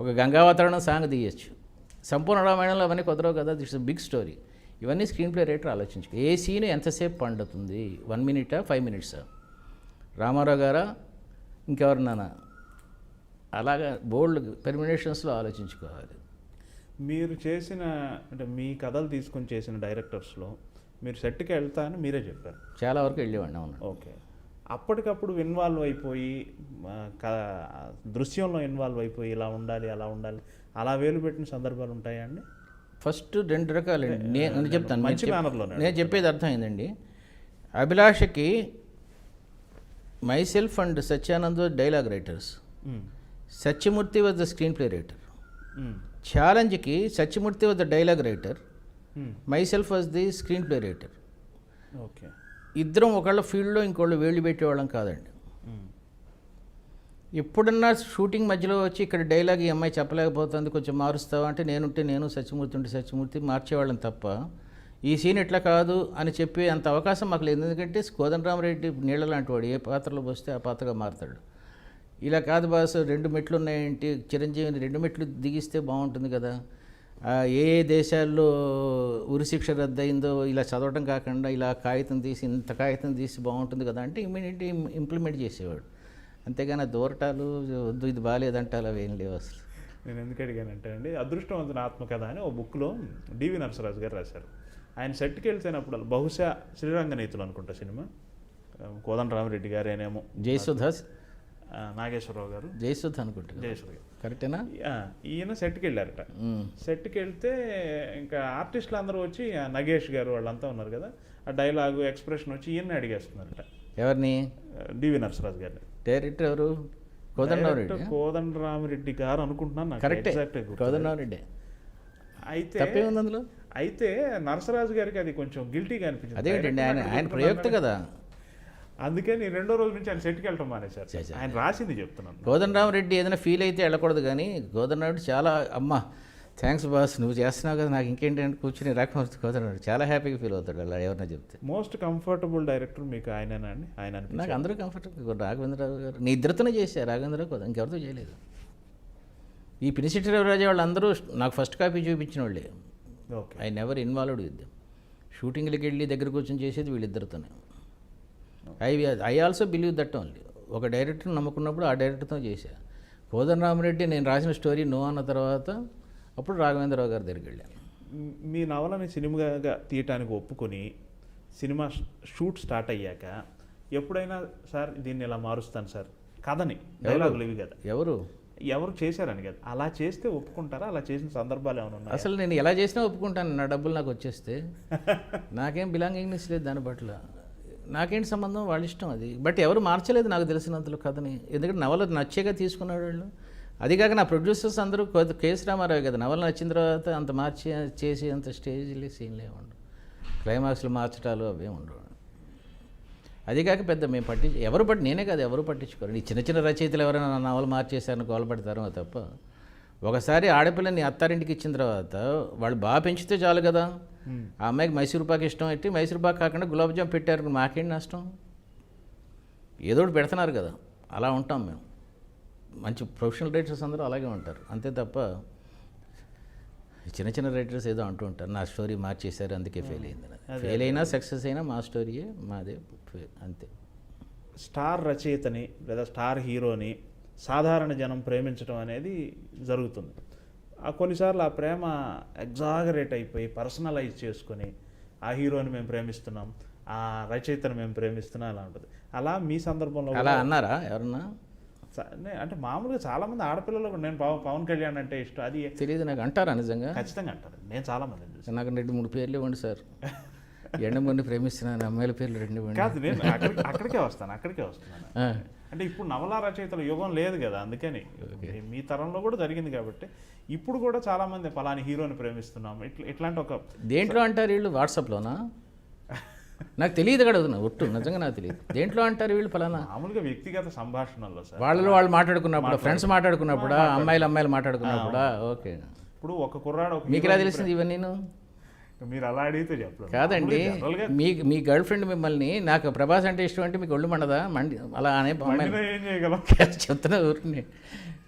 ఒక గంగావతరణం సాంగ్ తీయచ్చు. సంపూర్ణ రామాయణంలో అవన్నీ కుదరవు కదా, దిట్స్ బిగ్ స్టోరీ. ఇవన్నీ స్క్రీన్ ప్లే రైటర్ ఆలోచించుకో. ఏ సీన్ ఎంతసేపు పండుతుంది, 1 మినిటా 5 మినిట్సా, రామారావు గారా ఇంకెవరినానా, అలాగా బోల్డ్ పెర్మినేషన్స్లో ఆలోచించుకోవాలి. మీరు చేసిన అంటే మీ కథలు తీసుకొని చేసిన డైరెక్టర్స్లో మీరు సెట్కి వెళ్తా అని మీరే చెప్పారు. చాలా వరకు వెళ్ళేవాడిని. అవును. ఓకే, అప్పటికప్పుడు ఇన్వాల్వ్ అయిపోయి దృశ్యంలో ఇన్వాల్వ్ అయిపోయి ఇలా ఉండాలి అలా ఉండాలి అలా వేలు పెట్టిన సందర్భాలు ఉంటాయా అండి? ఫస్ట్ 2 రకాలండి. నేను చెప్తాను, మంచి మేనర్లోనే నేను చెప్పేది అర్థమైందండి. అభిలాషకి myself and Satyanand dialogue writers, Satyamurthy was the screenplay writer. ఛాలెంజ్కి Satyamurthy was the dialogue writer, myself was the screenplay writer. Okay, ఇద్దరం ఒకళ్ళ ఫీల్డ్లో ఇంకోళ్ళు వేళ్ళు పెట్టేవాళ్ళం కాదండి. ఎప్పుడన్నా షూటింగ్ మధ్యలో వచ్చి ఇక్కడ డైలాగ్ ఈ అమ్మాయి చెప్పలేకపోతుంది కొంచెం మారుస్తావా అంటే నేనుంటే నేను, సత్యమూర్తి ఉంటే సత్యమూర్తి, మార్చేవాళ్ళం తప్ప ఈ సీన్ ఎట్లా కాదు అని చెప్పి అంత అవకాశం మాకు లేదు. ఎందుకంటే కోదండరామరెడ్డి నీళ్ళ లాంటి వాడు, ఏ పాత్రలో పోస్తే ఆ పాత్రగా మారుతాడు. ఇలా కాదు బాస్ 2 మెట్లు ఉన్నాయేంటి, చిరంజీవిని 2 మెట్లు దిగిస్తే బాగుంటుంది కదా, ఏ దేశాల్లో ఉరిశిక్ష రద్దయిందో ఇలా చదవడం కాకుండా ఇలా కాగితం తీసి ఇంత కాగితం తీసి బాగుంటుంది కదా అంటే ఇమీడియట్లీ ఇంప్లిమెంట్ చేసేవాడు. అంతేగాని దూరటాలు వద్దు ఇది బాగాలేదంటాలు అవి ఏం లేవు అసలు. నేను ఎందుకు అడిగానంటే అండి, అదృష్టవంతుని ఆత్మకథ అని ఓ బుక్లో డివి నరసరాజు గారు రాశారు. ఆయన సెట్కి వెళ్తేనప్పుడు బహుశా శ్రీరంగనీతులు అనుకుంటా సినిమా, కోదండరామరెడ్డి గారేనేమో, జయసుధాస్ నాగేశ్వరరావు గారు, జయసుధ అనుకుంటా. జయశ్రీ గారు. కరెక్టేనా? ఈయన సెట్కి వెళ్ళారట. సెట్కి వెళ్తే ఇంకా ఆర్టిస్టులు అందరూ వచ్చి నగేష్ గారు వాళ్ళంతా ఉన్నారు కదా, ఆ డైలాగు ఎక్స్ప్రెషన్ వచ్చి ఈయన అడిగేస్తున్నారట. ఎవరిని? డివి నరసరాజు గారిని. డైరెక్టర్ ఎవరు? కోదండరామిరెడ్డి. కోదండరామిరెడ్డి గారు అనుకుంటున్నాను, నాకు కరెక్టే, exact గా గుర్తులేదు. కోదండరామిరెడ్డి. అయితే తప్పేముంది అందులో? అయితే నరసరాజు గారికి అది కొంచెం గిల్టీగా అనిపించింది. అదేంటండి, ఆయన ప్రయోక్త కదా. అందుకని రెండో రోజు నుంచి ఆయన సెట్కి వెళ్ళటం మానేశారు. చే. ఆయన రాసింది చెప్తున్నాను. కోదండరామిరెడ్డి ఏదైనా ఫీల్ అయితే వెళ్ళకూడదు, కానీ కోదండరామిరెడ్డి చాలా అమ్మ థ్యాంక్స్ బాస్ నువ్వు చేస్తున్నావు కదా, నాకు ఇంకేంటంటే కూర్చుని రాకపోతే కోదండరామిరెడ్డి చాలా హ్యాపీగా ఫీల్ అవుతాడు అలా ఎవరైనా చెప్తే. మోస్ట్ కంఫర్టబుల్ డైరెక్టర్ మీకు ఆయనేనా అండి? ఆయన నాకు అనిపించారు. అందరూ కంఫర్టబుల్. రాఘవేంద్రరావు గారు నీ ఇద్దరితోనే చేశారు, రాఘవేంద్రరావు కదా, ఇంకెవరితో చేయలేదు. ఈ పినిశెట్టి రవిరాజు వాళ్ళందరూ నాకు ఫస్ట్ కాపీ చూపించిన వాళ్ళే. Okay. I never involved with them. షూటింగ్లకి వెళ్ళి దగ్గర కూర్చొని చేసేది వీళ్ళిద్దరితోనే. I also believe that only. ఒక డైరెక్టర్ నమ్ముకున్నప్పుడు ఆ డైరెక్టర్తో చేశా. కోదండరామిరెడ్డి నేను రాసిన స్టోరీ నో అన్న తర్వాత అప్పుడు రాఘవేంద్రరావు గారి దగ్గరికి వెళ్ళాను. మీ నవలని సినిమాగా తీయటానికి ఒప్పుకొని సినిమా షూట్ స్టార్ట్ అయ్యాక ఎప్పుడైనా సార్ దీన్ని ఇలా మారుస్తాను సార్ కథని, డైలాగులు ఇవి కదా, ఎవరు చేశారని కదా, అలా చేస్తే ఒప్పుకుంటారా? అలా చేసిన సందర్భాలు ఏమైనా ఉన్నాయి? అసలు నేను ఎలా చేసినా ఒప్పుకుంటాను, నా డబ్బులు నాకు వచ్చేస్తే. నాకేం బిలాంగింగ్నెస్ లేదు దాని పట్ల. నాకేంటి సంబంధం, వాళ్ళ ఇష్టం అది. బట్ ఎవరు మార్చలేదు నాకు తెలిసినంతలో కథని, ఎందుకంటే నవల నచ్చేగా తీసుకున్నాడు వాళ్ళు. అదిగాక నా ప్రొడ్యూసర్స్ అందరూ కేఎస్ రామారావు కదా, నవల నచ్చిన తర్వాత అంత మార్చి చేసి అంత స్టేజ్లే సీన్లే ఉండవు, క్లైమాక్స్లు మార్చడాలు అవే ఉండవు. అదిగాక పెద్ద మేము నేనే కాదు ఎవరు పట్టించుకోరు. ఈ చిన్న చిన్న రచయితలు ఎవరైనా నా నవలు మార్చేశారని గోలపడతారో తప్ప, ఒకసారి ఆడపిల్లని అత్తారింటికి ఇచ్చిన తర్వాత వాళ్ళు బాగా పెంచితే చాలు కదా. ఆ అమ్మాయికి మైసూర్ పాక్ ఇష్టం అయితే మైసూర్ పాక్ కాకుండా గులాబ్ జామ్ పెట్టారు, మాకేంటి నష్టం? ఏదో ఒకటి పెడుతున్నారు కదా, అలా ఉంటాం మేము. మంచి ప్రొఫెషనల్ రైటర్స్ అందరూ అలాగే ఉంటారు, అంతే తప్ప చిన్న చిన్న రైటర్స్ ఏదో అంటూ ఉంటారు నా స్టోరీ మార్చేశారు అందుకే ఫెయిల్ అయింది. ఫెయిల్ అయినా సక్సెస్ అయినా మా స్టోరీయే మాదే, అంతే. స్టార్ రచయితని లేదా స్టార్ హీరోని సాధారణ జనం ప్రేమించడం అనేది జరుగుతుంది. కొన్నిసార్లు ఆ ప్రేమ ఎగ్జాగరేట్ అయిపోయి పర్సనలైజ్ చేసుకొని ఆ హీరోని మేము ప్రేమిస్తున్నాం, ఆ రచయితను మేము ప్రేమిస్తున్నాం అలా ఉంటుంది. అలా మీ సందర్భంలో అలా అన్నారా ఎవరన్నా? అంటే మామూలుగా చాలామంది ఆడపిల్లలు నేను పవన్ కళ్యాణ్ అంటే ఇష్టం అది తెలియదు నాకు అంటారా నిజంగా? ఖచ్చితంగా అంటారు. నేను చాలామంది చూసాను. నాకు 2-3 పేర్లు ఇవ్వండి సార్, ఎండమంది ప్రేమిస్తున్నాను అమ్మాయిల పేర్లు 2 ఇవ్వండి. కాదు, నేను అక్కడికే వస్తున్నాను. అంటే ఇప్పుడు నవలా రచయితల యుగం లేదు కదా, అందుకని మీ తరంలో కూడా జరిగింది కాబట్టి ఇప్పుడు కూడా చాలామంది పలాని హీరోని ప్రేమిస్తున్నాం ఇట్లాంటి ఒక దేంట్లో అంటారు వీళ్ళు? వాట్సాప్లోనా? నాకు తెలియదు కదా, ఒట్టు నిజంగా నాకు తెలియదు. దేంట్లో అంటారు వీళ్ళు ఫలానా? మామూలుగా వ్యక్తిగత సంభాషణల్లో సార్, వాళ్ళు మాట్లాడుకున్నప్పుడు, ఫ్రెండ్స్ మాట్లాడుకున్నప్పుడా, అమ్మాయిలు మాట్లాడుకున్నప్పుడా? ఓకే. ఇప్పుడు ఒక కుర్రాడు మీకు ఎలా తెలిసింది ఇవన్నీ? మీరు అలా అడిగితే చెప్పలేదు. కాదండి, మీ గర్ల్ ఫ్రెండ్ మిమ్మల్ని నాకు ప్రభాస్ అంటే ఇష్టం అంటే మీకు ఒళ్ళు మండదా? అలా అనే ఏం చేయగలం చెప్తున్నా ఊరిని.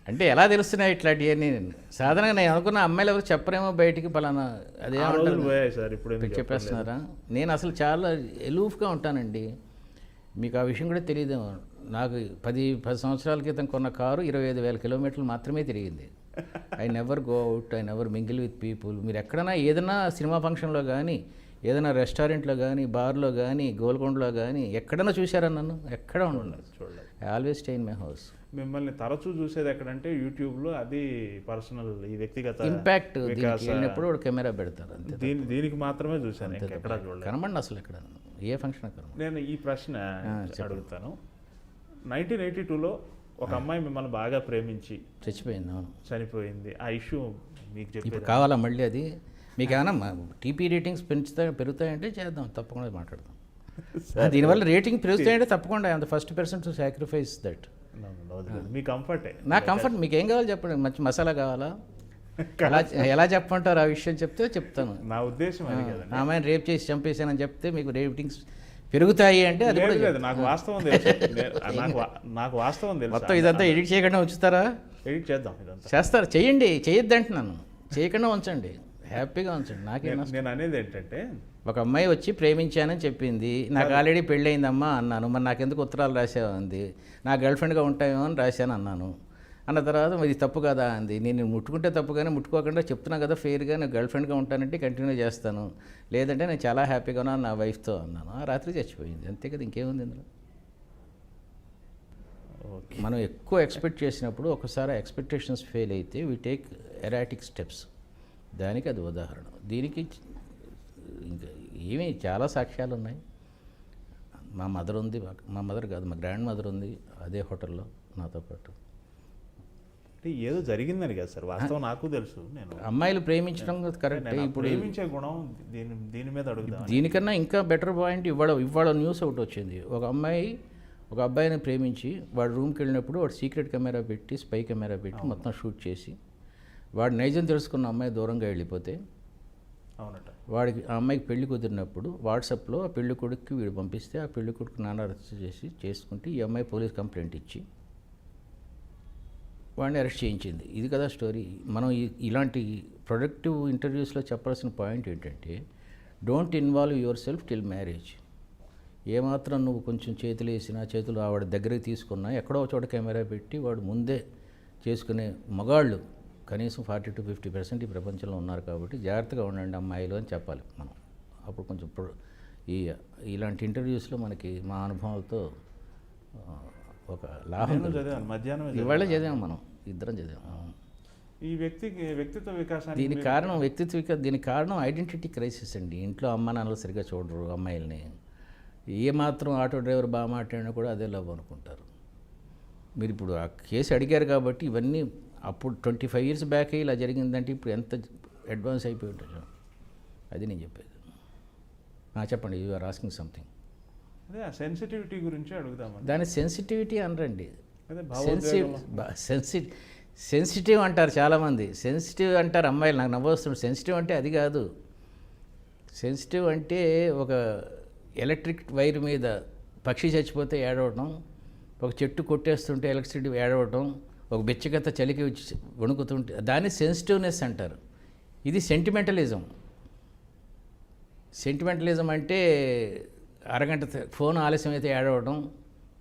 అంటే ఎలా తెలుస్తున్నాయి ఇట్లాంటివన్నీ? సాధారణంగా నేను అనుకున్న అమ్మాయిలు ఎవరు చెప్పరేమో బయటికి పలానా, అదే చెప్పేస్తున్నారా? నేను అసలు చాలా ఎలూఫ్గా ఉంటానండి. మీకు ఆ విషయం కూడా తెలియదేమో. నాకు 10 సంవత్సరాల క్రితం కొన్న కారు 25,000 కిలోమీటర్లు మాత్రమే తిరిగింది. I never go out, I never mingle with people. మీరు ఎక్కడైనా ఏదైనా సినిమా ఫంక్షన్లో కానీ, ఏదైనా రెస్టారెంట్లో కానీ, బార్లో కానీ, గోల్కొండలో కానీ ఎక్కడైనా చూసారా నన్ను? ఎక్కడ ఉండదు, చూడలేదు. I always stay in my house. మిమ్మల్ని తరచూ చూసేది ఎక్కడంటే యూట్యూబ్లో, అది పర్సనల్ ఈ వ్యక్తిగత ఇంపాక్ట్. వెళ్ళినప్పుడు ఒక కెమెరా పెడతారు అంతే. దీనికి మాత్రమే చూశాను, ఎక్కడ చూడలేదు. కనమండి అసలు ఎక్కడ ఏ ఫంక్షన్ కనమండి. నేను ఈ ప్రశ్న అడుగుతాను. 1982లో ఒక అమ్మాయి మిమ్మల్ని బాగా ప్రేమించి చనిపోయింది. ఆ ఇష్యూ మీకు చెప్పి కావాలా మళ్ళీ? అది మీకు ఏమైనా టీపీ రేటింగ్స్ పెరుగుతాయంటే చేద్దాం, తప్పకుండా మాట్లాడదాం. దీనివల్ల రేటింగ్ పెరుగుతాయంటే తప్పకుండా I am the first person to sacrifice that. మీ కంఫర్టే. నా కంఫర్ట్. మీకు ఏం కావాలి చెప్పండి? మంచి మసాలా కావాలా? ఎలా చెప్పంటారు ఆ విషయం చెప్తే చెప్తాను. నా ఉద్దేశం ఆమెను రేప్ చేసి చంపేశానని చెప్తే మీకు రేటింగ్స్ పెరుగుతాయి అంటే అది కూడా నాకు వాస్తవం తెలుసు. నాకు వాస్తవం తెలుసు. మొత్తం ఇదంతా ఎడిట్ చేయకుండా ఉంచుతారా? ఎడిట్ చేద్దాం, ఇదంతా చేస్తారు. చెయ్యండి, చేయొద్దు అంటున్నాను, చేయకుండా ఉంచండి, హ్యాపీగా ఉంచండి. నేను అనేది ఏంటంటే, ఒక అమ్మాయి వచ్చి ప్రేమించానని చెప్పింది, నాకు ఆల్రెడీ పెళ్ళయిందమ్మా అన్నాను. మరి నాకెందుకు ఉత్తరాలు రాసావు అంది. నా గర్ల్ ఫ్రెండ్గా ఉంటాయేమో అని రాశాను అన్నాను. అన్న తర్వాత ఇది తప్పు కదా అంది. నేను ముట్టుకుంటే తప్పు కానీ ముట్టుకోకుండా చెప్తున్నా కదా ఫెయిర్గా నేను గర్ల్ ఫ్రెండ్గా ఉంటానంటే కంటిన్యూ చేస్తాను, లేదంటే నేను చాలా హ్యాపీగా ఉన్నాను నా వైఫ్తో అన్నాను. ఆ రాత్రి చచ్చిపోయింది, అంతే కదా, ఇంకేముంది ఇందులో. ఓకే. మనం ఎక్కువ ఎక్స్పెక్ట్ చేసినప్పుడు ఒకసారి ఎక్స్పెక్టేషన్స్ ఫెయిల్ అయితే వీ టేక్ ఎరాటిక్ స్టెప్స్. దానికి అది ఉదాహరణ. దీనికి ఇంకా ఏమీ చాలా సాక్ష్యాలు ఉన్నాయి. మా మదర్ ఉంది, మా మదర్ కాదు మా గ్రాండ్ మదర్ ఉంది అదే హోటల్లో నాతో పాటు. అంటే ఏదో జరిగిందని కదా సార్, వాస్తవం నాకు తెలుసు. నేను అమ్మాయిలు ప్రేమించడం కరెక్ట్. నేను ఇప్పుడు ప్రేమించే గుణం దీని మీద అడుగుదాం. దీనికన్నా ఇంకా బెటర్ పాయింట్ ఇవాళ న్యూస్ ఒకటి వచ్చింది. ఒక అమ్మాయి ఒక అబ్బాయిని ప్రేమించి వాడు రూమ్కి వెళ్ళినప్పుడు వాడు సీక్రెట్ కెమెరా పెట్టి స్పై కెమెరా పెట్టి మొత్తం షూట్ చేసి వాడు నైజం తెలుసుకున్న అమ్మాయి దూరంగా వెళ్ళిపోతే అవునట. వాడికి ఆ అమ్మాయికి పెళ్లి కుదిరినప్పుడు వాట్సాప్లో ఆ పెళ్లి కొడుకుకి వీడు పంపిస్తే ఆ పెళ్లి కొడుకు నాన్న అరెస్ట్ చేసుకుంటే ఈ అమ్మాయి పోలీస్ కంప్లైంట్ ఇచ్చి వాడిని అరెస్ట్ చేయించింది. ఇది కదా స్టోరీ. మనం ఇలాంటి ప్రొడక్టివ్ ఇంటర్వ్యూస్లో చెప్పాల్సిన పాయింట్ ఏంటంటే don't involve your self till marriage. ఏమాత్రం నువ్వు కొంచెం చేతులు వేసినా చేతులు ఆవిడ దగ్గరికి తీసుకున్నా ఎక్కడో ఒక చోట కెమెరా పెట్టి వాడు ముందే చేసుకునే మగాళ్ళు కనీసం 40 to 50% ఈ ప్రపంచంలో ఉన్నారు. కాబట్టి జాగ్రత్తగా ఉండండి అమ్మాయిలు అని చెప్పాలి మనం. అప్పుడు కొంచెం ఇలాంటి ఇంటర్వ్యూస్లో మనకి మా అనుభవాలతో ఒక లాభం. మధ్యాహ్నం ఇవాళ చదివాం, మనం ఇద్దరం చదివాం. ఈ వ్యక్తిత్వ వికాసానికి దీనికి కారణం ఐడెంటిటీ క్రైసిస్ అండి. ఇంట్లో అమ్మ నాన్నలు సరిగ్గా చూడరు అమ్మాయిల్ని. ఏమాత్రం ఆటో డ్రైవర్ బాగా మాట్లాడినా కూడా అదే లవ్ అనుకుంటారు. మీరు ఇప్పుడు ఆ కేసు అడిగారు కాబట్టి ఇవన్నీ అప్పుడు 25 years బ్యాక్ ఇలా జరిగిందంటే ఇప్పుడు ఎంత అడ్వాన్స్ అయిపోయి ఉంటుంది. అది నేను చెప్పేది. చెప్పండి, యూ ఆర్ ఆస్కింగ్ సంథింగ్. అదే సెన్సిటివిటీ గురించి అడుగుదామని. దాని సెన్సిటివిటీ అనరండి, అదే సెన్సిటివ్ అంటారు చాలామంది. సెన్సిటివ్ అంటారు అమ్మాయిలు, నాకు నవ్వొస్తుంది. సెన్సిటివ్ అంటే అది కాదు. సెన్సిటివ్ అంటే ఒక ఎలక్ట్రిక్ వైర్ మీద పక్షి చచ్చిపోతే ఏడవటం, ఒక చెట్టు కొట్టేస్తుంటే ఎలక్ట్రిసిటీ ఏడవటం, ఒక బెచ్చగత్త చలికి వణుకుతుంటే దాన్ని సెన్సిటివ్నెస్ అంటారు. ఇది సెంటిమెంటలిజం. సెంటిమెంటలిజం అంటే అరగంట ఫోన్ ఆలస్యం అయితే ఏడవడం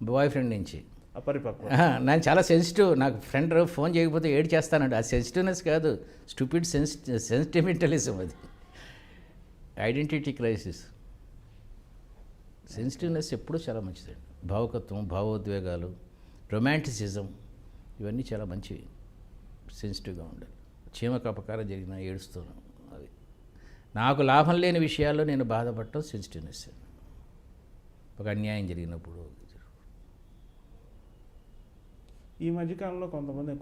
బాయ్ ఫ్రెండ్ నుంచి. అపరిపక్వ. నేను చాలా సెన్సిటివ్, నాకు ఫ్రెండ్ ఫోన్ చేయకపోతే ఏడు చేస్తానండి. ఆ సెన్సిటివ్నెస్ కాదు, స్టూపిడ్ సెంటిమెంటలిజం. అది ఐడెంటిటీ క్రైసిస్. సెన్సిటివ్నెస్ ఎప్పుడూ చాలా మంచిదండి. భావుకత్వం, భావోద్వేగాలు, రొమాంటిసిజం ఇవన్నీ చాలా మంచివి. సెన్సిటివ్గా ఉండాలి. చీమకు అపకారం జరిగినా ఏడుస్తున్నాను. అది నాకు లాభం లేని విషయాల్లో నేను బాధపడటం సెన్సిటివ్నెస్. ఒక అన్యాయం జరిగినప్పుడు. ఈ మధ్యకాలంలో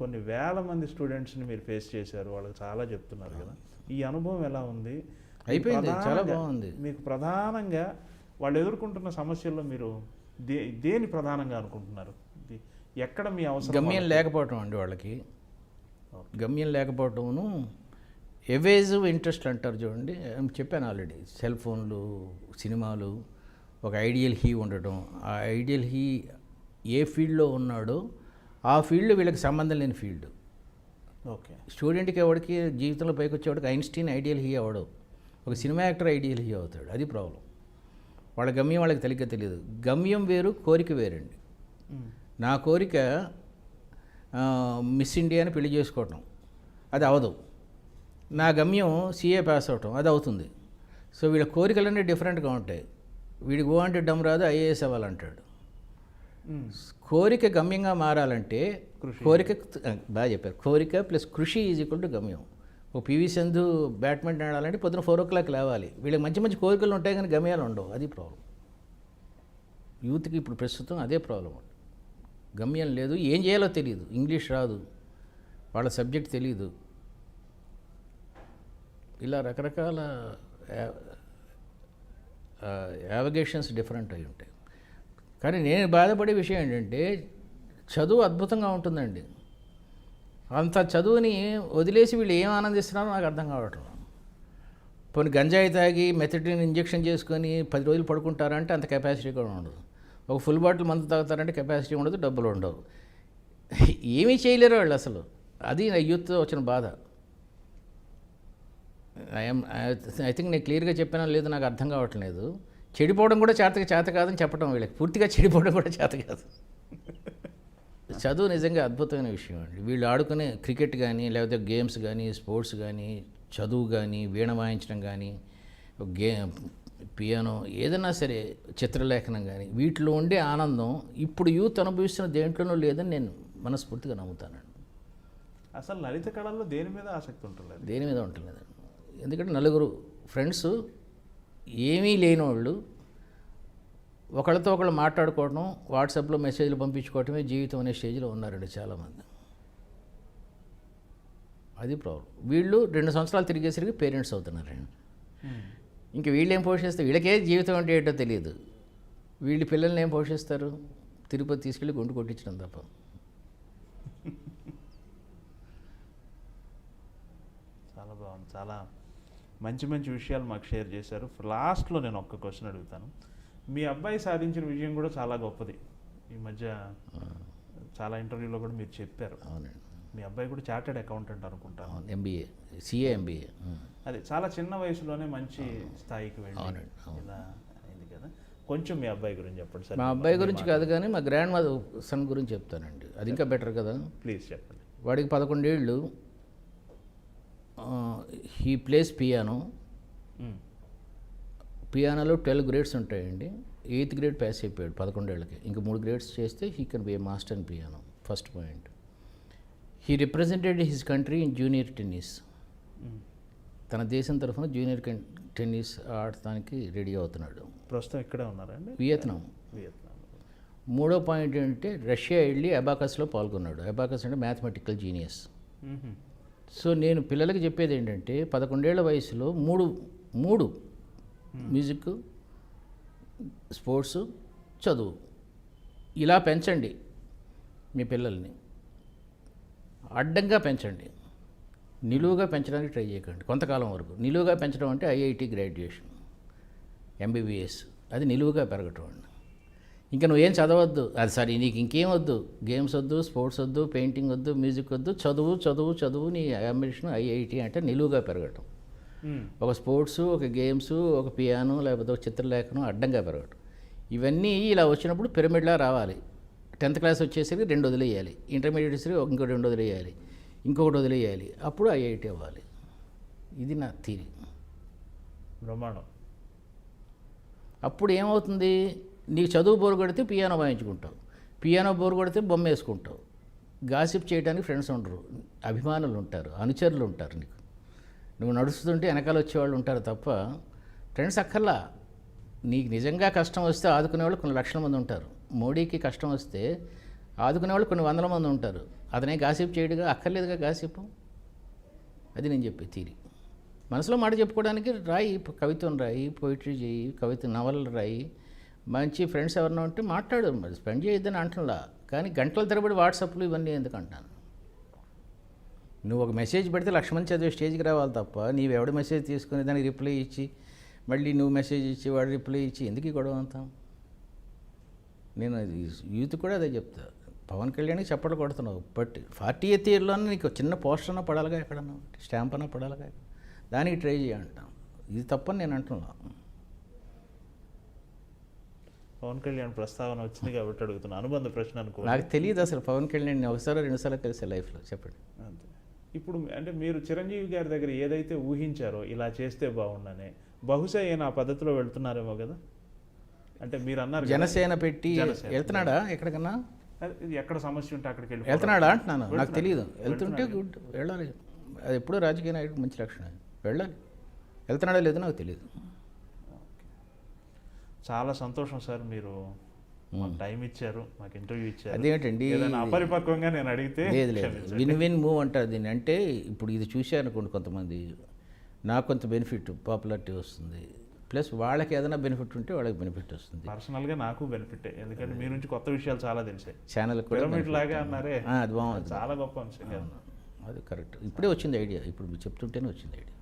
కొన్ని వేల మంది స్టూడెంట్స్ని మీరు ఫేస్ చేశారు, వాళ్ళకి చాలా చెప్తున్నారు కదా. ఈ అనుభవం ఎలా ఉంది? అయిపోయింది, చాలా బాగుంది. మీకు ప్రధానంగా వాళ్ళు ఎదుర్కొంటున్న సమస్యల్లో మీరు దేని ప్రధానంగా అనుకుంటున్నారు? ఎక్కడ మీ అవసరం? గమ్యం లేకపోవటం అండి వాళ్ళకి. గమ్యం లేకపోవటమును ఎవేజివ్ ఇంట్రెస్ట్ అంటారు చూడండి, చెప్పాను ఆల్రెడీ. సెల్ ఫోన్లు, సినిమాలు, ఒక ఐడియల్ హీ ఉండటం. ఆ ఐడియల్ హీ ఏ ఫీల్డ్లో ఉన్నాడో ఆ ఫీల్డ్ వీళ్ళకి సంబంధం లేని ఫీల్డ్. ఓకే. స్టూడెంట్కి ఎవరికి జీవితంలో పైకి వచ్చేవాడికి ఐన్స్టీన్ ఐడియల్ హీ అవ్వడం, ఒక సినిమా యాక్టర్ ఐడియల్ హీ అవుతాడు. అది ప్రాబ్లం. వాళ్ళ గమ్యం వాళ్ళకి తెలియదు. గమ్యం వేరు, కోరిక వేరండి. నా కోరిక మిస్ ఇండియాని పెళ్లి చేసుకోవటం, అది అవదు. నా గమ్యం CA పాస్ అవటం, అది అవుతుంది. సో వీళ్ళ కోరికలన్నీ డిఫరెంట్గా ఉంటాయి. వీడికి ఓ అంటే డమ్ రాదు, IAS అవ్వాలంటాడు. కోరిక గమ్యంగా మారాలంటే బాగా చెప్పారు. కోరిక ప్లస్ కృషి ఈజ్ ఈక్వల్ టు గమ్యం. ఒక PV సింధు బ్యాడ్మింటన్ ఆడాలంటే పొద్దున 4 o'clock లేవాలి. వీళ్ళకి మంచి మంచి కోరికలు ఉంటాయి కానీ గమ్యాలు ఉండవు. అది ప్రాబ్లం. యూత్కి ఇప్పుడు ప్రస్తుతం అదే ప్రాబ్లం. గమ్యం లేదు, ఏం చేయాలో తెలియదు, ఇంగ్లీష్ రాదు, వాళ్ళ సబ్జెక్ట్ తెలియదు. ఇలా రకరకాల యావిగేషన్స్ డిఫరెంట్ అయి ఉంటాయి. కానీ నేను బాధపడే విషయం ఏంటంటే చదువు అద్భుతంగా ఉంటుందండి. అంత చదువుని వదిలేసి వీళ్ళు ఏం ఆనందిస్తున్నారో నాకు అర్థం కావట్లేదు. పోనీ గంజాయి తాగి మెథడిన్ ఇంజెక్షన్ చేసుకొని 10 రోజులు పడుకుంటారంటే అంత కెపాసిటీ కూడా ఉండదు. ఒక ఫుల్ బాటిల్ మందు తాగుతారంటే కెపాసిటీ ఉండదు, డబ్బులు ఉండవు, ఏమీ చేయలేరు వాళ్ళు అసలు. అది నా యూత్తో వచ్చిన బాధ. ఐ థింక్ నేను క్లియర్గా చెప్పినా లేదు, నాకు అర్థం కావట్లేదు. చెడిపోవడం కూడా చేత కాదని చెప్పడం, వీళ్ళకి పూర్తిగా చెడిపోవడం కూడా చేత కాదు. చదువు నిజంగా అద్భుతమైన విషయం అండి. వీళ్ళు ఆడుకునే క్రికెట్ కానీ, లేకపోతే గేమ్స్ కానీ, స్పోర్ట్స్ కానీ, చదువు కానీ, వీణ వాయించడం కానీ, పియానో ఏదైనా సరే, చిత్రలేఖనం కానీ, వీటిలో ఉండే ఆనందం ఇప్పుడు యూత్ అనుభవిస్తున్న దేంట్లోనూ లేదని నేను మనస్ఫూర్తిగా నమ్ముతానండి. అసలు లలిత కళల్లో దేని మీద ఆసక్తి ఉంటుంది? దేని మీద ఉంటలేదండి. ఎందుకంటే నలుగురు ఫ్రెండ్స్ ఏమీ లేని వాళ్ళు ఒకళ్ళతో ఒకళ్ళు మాట్లాడుకోవడం, వాట్సాప్లో మెసేజ్లు పంపించుకోవటమే జీవితం అనే స్టేజ్లో ఉన్నారండి చాలామంది. అది ప్రాబ్లం. వీళ్ళు 2 సంవత్సరాలు తిరిగేసరికి పేరెంట్స్ అవుతున్నారండి. ఇంక వీళ్ళు ఏం పోషిస్తారు? వీళ్ళకే జీవితం అంటే ఏంటో తెలియదు. వీళ్ళు పిల్లల్ని ఏం పోషిస్తారు? తిరుపతి తీసుకెళ్ళి గుండు కొట్టించడం తప్ప. చాలా బాగుంది. చాలా మంచి మంచి విషయాలు మాకు షేర్ చేశారు. లాస్ట్లో నేను ఒక్క క్వశ్చన్ అడుగుతాను. మీ అబ్బాయి సాధించిన విజయం కూడా చాలా గొప్పది. ఈ మధ్య చాలా ఇంటర్వ్యూలో కూడా మీరు చెప్పారు. అవునండి. మీ అబ్బాయి కూడా చార్టెడ్ అకౌంటెంట్ అనుకుంటాను. MBA, CA MBA. అది చాలా చిన్న వయసులోనే మంచి స్థాయికి వెళ్ళి ఇలా అయింది కదా. కొంచెం మీ అబ్బాయి గురించి చెప్పండి సార్. మా అబ్బాయి గురించి కాదు కానీ మా గ్రాండ్ మదర్ సన్ గురించి చెప్తానండి. అది ఇంకా బెటర్ కదా. ప్లీజ్ చెప్పండి. వాడికి 11 ఏళ్ళు. He plays piano. పియానోలో 12 గ్రేడ్స్ ఉంటాయండి. 8th గ్రేడ్ పాస్ అయిపోయాడు 11 ఏళ్ళకి. ఇంకా 3 గ్రేడ్స్ చేస్తే he can be A master in piano. First point. He represented his country in junior tennis. తన దేశం తరఫున జూనియర్ టెన్నిస్ ఆడటానికి రెడీ అవుతున్నాడు. ప్రస్తుతం ఇక్కడే ఉన్నారండి? వియత్నాం. మూడో పాయింట్ ఏంటంటే రష్యా వెళ్ళి అబాకస్లో పాల్గొన్నాడు. అబాకస్ అంటే మ్యాథమెటికల్ జీనియస్. సో నేను పిల్లలకి చెప్పేది ఏంటంటే 11 ఏళ్ల వయసులో మూడు మ్యూజిక్, స్పోర్ట్స్, చదువు ఇలా పెంచండి మీ పిల్లల్ని. అడ్డంగా పెంచండి, నిలువుగా పెంచడానికి ట్రై చేయకండి కొంతకాలం వరకు. నిలువుగా పెంచడం అంటే IIT గ్రాడ్యుయేషన్, MBBS, అది నిలువుగా పెరగటం అండి. ఇంకా నువ్వేం చదవద్దు, అది సరే నీకు ఇంకేం వద్దు, గేమ్స్ వద్దు, స్పోర్ట్స్ వద్దు, పెయింటింగ్ వద్దు, మ్యూజిక్ వద్దు, చదువు చదువు చదువు. నీ అంబిషన్ IIT అంటే నిలువుగా పెరగటం. ఒక స్పోర్ట్స్, ఒక గేమ్స్, ఒక పియానో, లేకపోతే ఒక చిత్రలేఖనం అడ్డంగా పెరగటం. ఇవన్నీ ఇలా వచ్చినప్పుడు పిరమిడ్లా రావాలి. 10th క్లాస్ వచ్చేసరికి 2 వదిలేయాలి, ఇంటర్మీడియట్ వచ్చేసరికి ఇంకో 2 వదిలేయాలి, ఇంకొకటి వదిలేయాలి, అప్పుడు IIT అవ్వాలి. ఇది నా థీరీ. బ్రహ్మాండం. అప్పుడు ఏమవుతుంది? నీకు చదువు బోరు కొడితే పియానో వాయించుకుంటావు, పియానో బోరు కొడితే బొమ్మ వేసుకుంటావు. గాసిప్ చేయడానికి ఫ్రెండ్స్ ఉండరు, అభిమానులు ఉంటారు, అనుచరులు ఉంటారు. నువ్వు నడుస్తుంటే వెనకాల వచ్చేవాళ్ళు ఉంటారు తప్ప ఫ్రెండ్స్ అక్కర్లా. నీకు నిజంగా కష్టం వస్తే ఆదుకునేవాళ్ళు కొన్ని లక్షల మంది ఉంటారు. మోడీకి కష్టం వస్తే ఆదుకునేవాళ్ళు కొన్ని 100 మంది ఉంటారు. అతనే గాసిప్ చేయడుగా, అక్కర్లేదుగా గాసిప్. అది నేను చెప్పే థీరీ. మనసులో మాట చెప్పుకోవడానికి రాయి, కవిత్వం రాయి, పోయిటరీ చేయి, నవలలు రాయి. మంచి ఫ్రెండ్స్ ఎవరన్నా ఉంటే మాట్లాడు, మరి స్పెండ్ చేయొద్దని అంటున్నా. కానీ గంటల తరబడి వాట్సాప్లు ఇవన్నీ ఎందుకు అంటాను? నువ్వు ఒక మెసేజ్ పెడితే 1,00,000 మంది చదివే స్టేజ్కి రావాలి తప్ప నీవెవడ మెసేజ్ తీసుకుని దానికి రిప్లై ఇచ్చి మళ్ళీ నువ్వు మెసేజ్ ఇచ్చి వాడు రిప్లై ఇచ్చి ఎందుకు ఈ గొడవ అంతా? నేను అది యూత్ కూడా అదే చెప్తా. పవన్ కళ్యాణ్కి చప్పట్లు కొడుతున్నావు, బట్ 40th ఇయర్లోనే నీకు చిన్న పోస్టర్ అన్నా పడాలిగా, ఎక్కడన్నా స్టాంప్ అన్నా పడాలిగా, దానికి ట్రై చేయంటాం. ఇది తప్పని నేను అంటున్నా. పవన్ కళ్యాణ్ ప్రస్తావన వచ్చింది కాబట్టి అడుగుతున్నా. అనుబంధ ప్రశ్న అనుకో. నాకు తెలియదు అసలు పవన్ కళ్యాణ్ ఒకసారి 2 సార్లు కలిసే లైఫ్లో. చెప్పండి. అంతే. ఇప్పుడు అంటే మీరు చిరంజీవి గారి దగ్గర ఏదైతే ఊహించారో ఇలా చేస్తే బాగుండనే, బహుశా ఈయన ఆ పద్ధతిలో వెళ్తున్నారేమో కదా. అంటే మీరు అన్నారు జనసేన పెట్టి వెళ్తున్నాడా ఎక్కడికన్నా? ఎక్కడ సమస్య ఉంటే అక్కడికి వెళ్తున్నాడా అంటున్నాను. నాకు తెలియదు. వెళ్తుంటే గుడ్, వెళ్ళాలి. అది ఎప్పుడూ రాజకీయ నాయకుడు మంచి లక్షణం, వెళ్ళాలి. వెళ్తున్నాడా లేదో నాకు తెలియదు. చాలా సంతోషం సార్, మీరు టైం ఇచ్చారు, మాకు ఇంటర్వ్యూ ఇచ్చారు. అదేంటండి అపరిపక్వంగా నేను అడిగితే లేదు. విన్ మూవ్ అంటారు దీన్ని. అంటే ఇప్పుడు ఇది చూశారనుకోండి కొంతమంది, నాకు కొంత బెనిఫిట్, పాపులారిటీ వస్తుంది, ప్లస్ వాళ్ళకి ఏదైనా బెనిఫిట్ ఉంటే వాళ్ళకి బెనిఫిట్ వస్తుంది. పర్సనల్గా నాకు బెనిఫిట్, ఎందుకంటే మీ నుంచి కొత్త విషయాలు చాలా తెలిసాయి. ఛానల్ కూడా లాగా అన్నారే, అది బాగుంది, చాలా గొప్ప అంశం. అది కరెక్ట్. ఇప్పుడే వచ్చింది ఐడియా, ఇప్పుడు చెప్తుంటేనే వచ్చింది ఐడియా.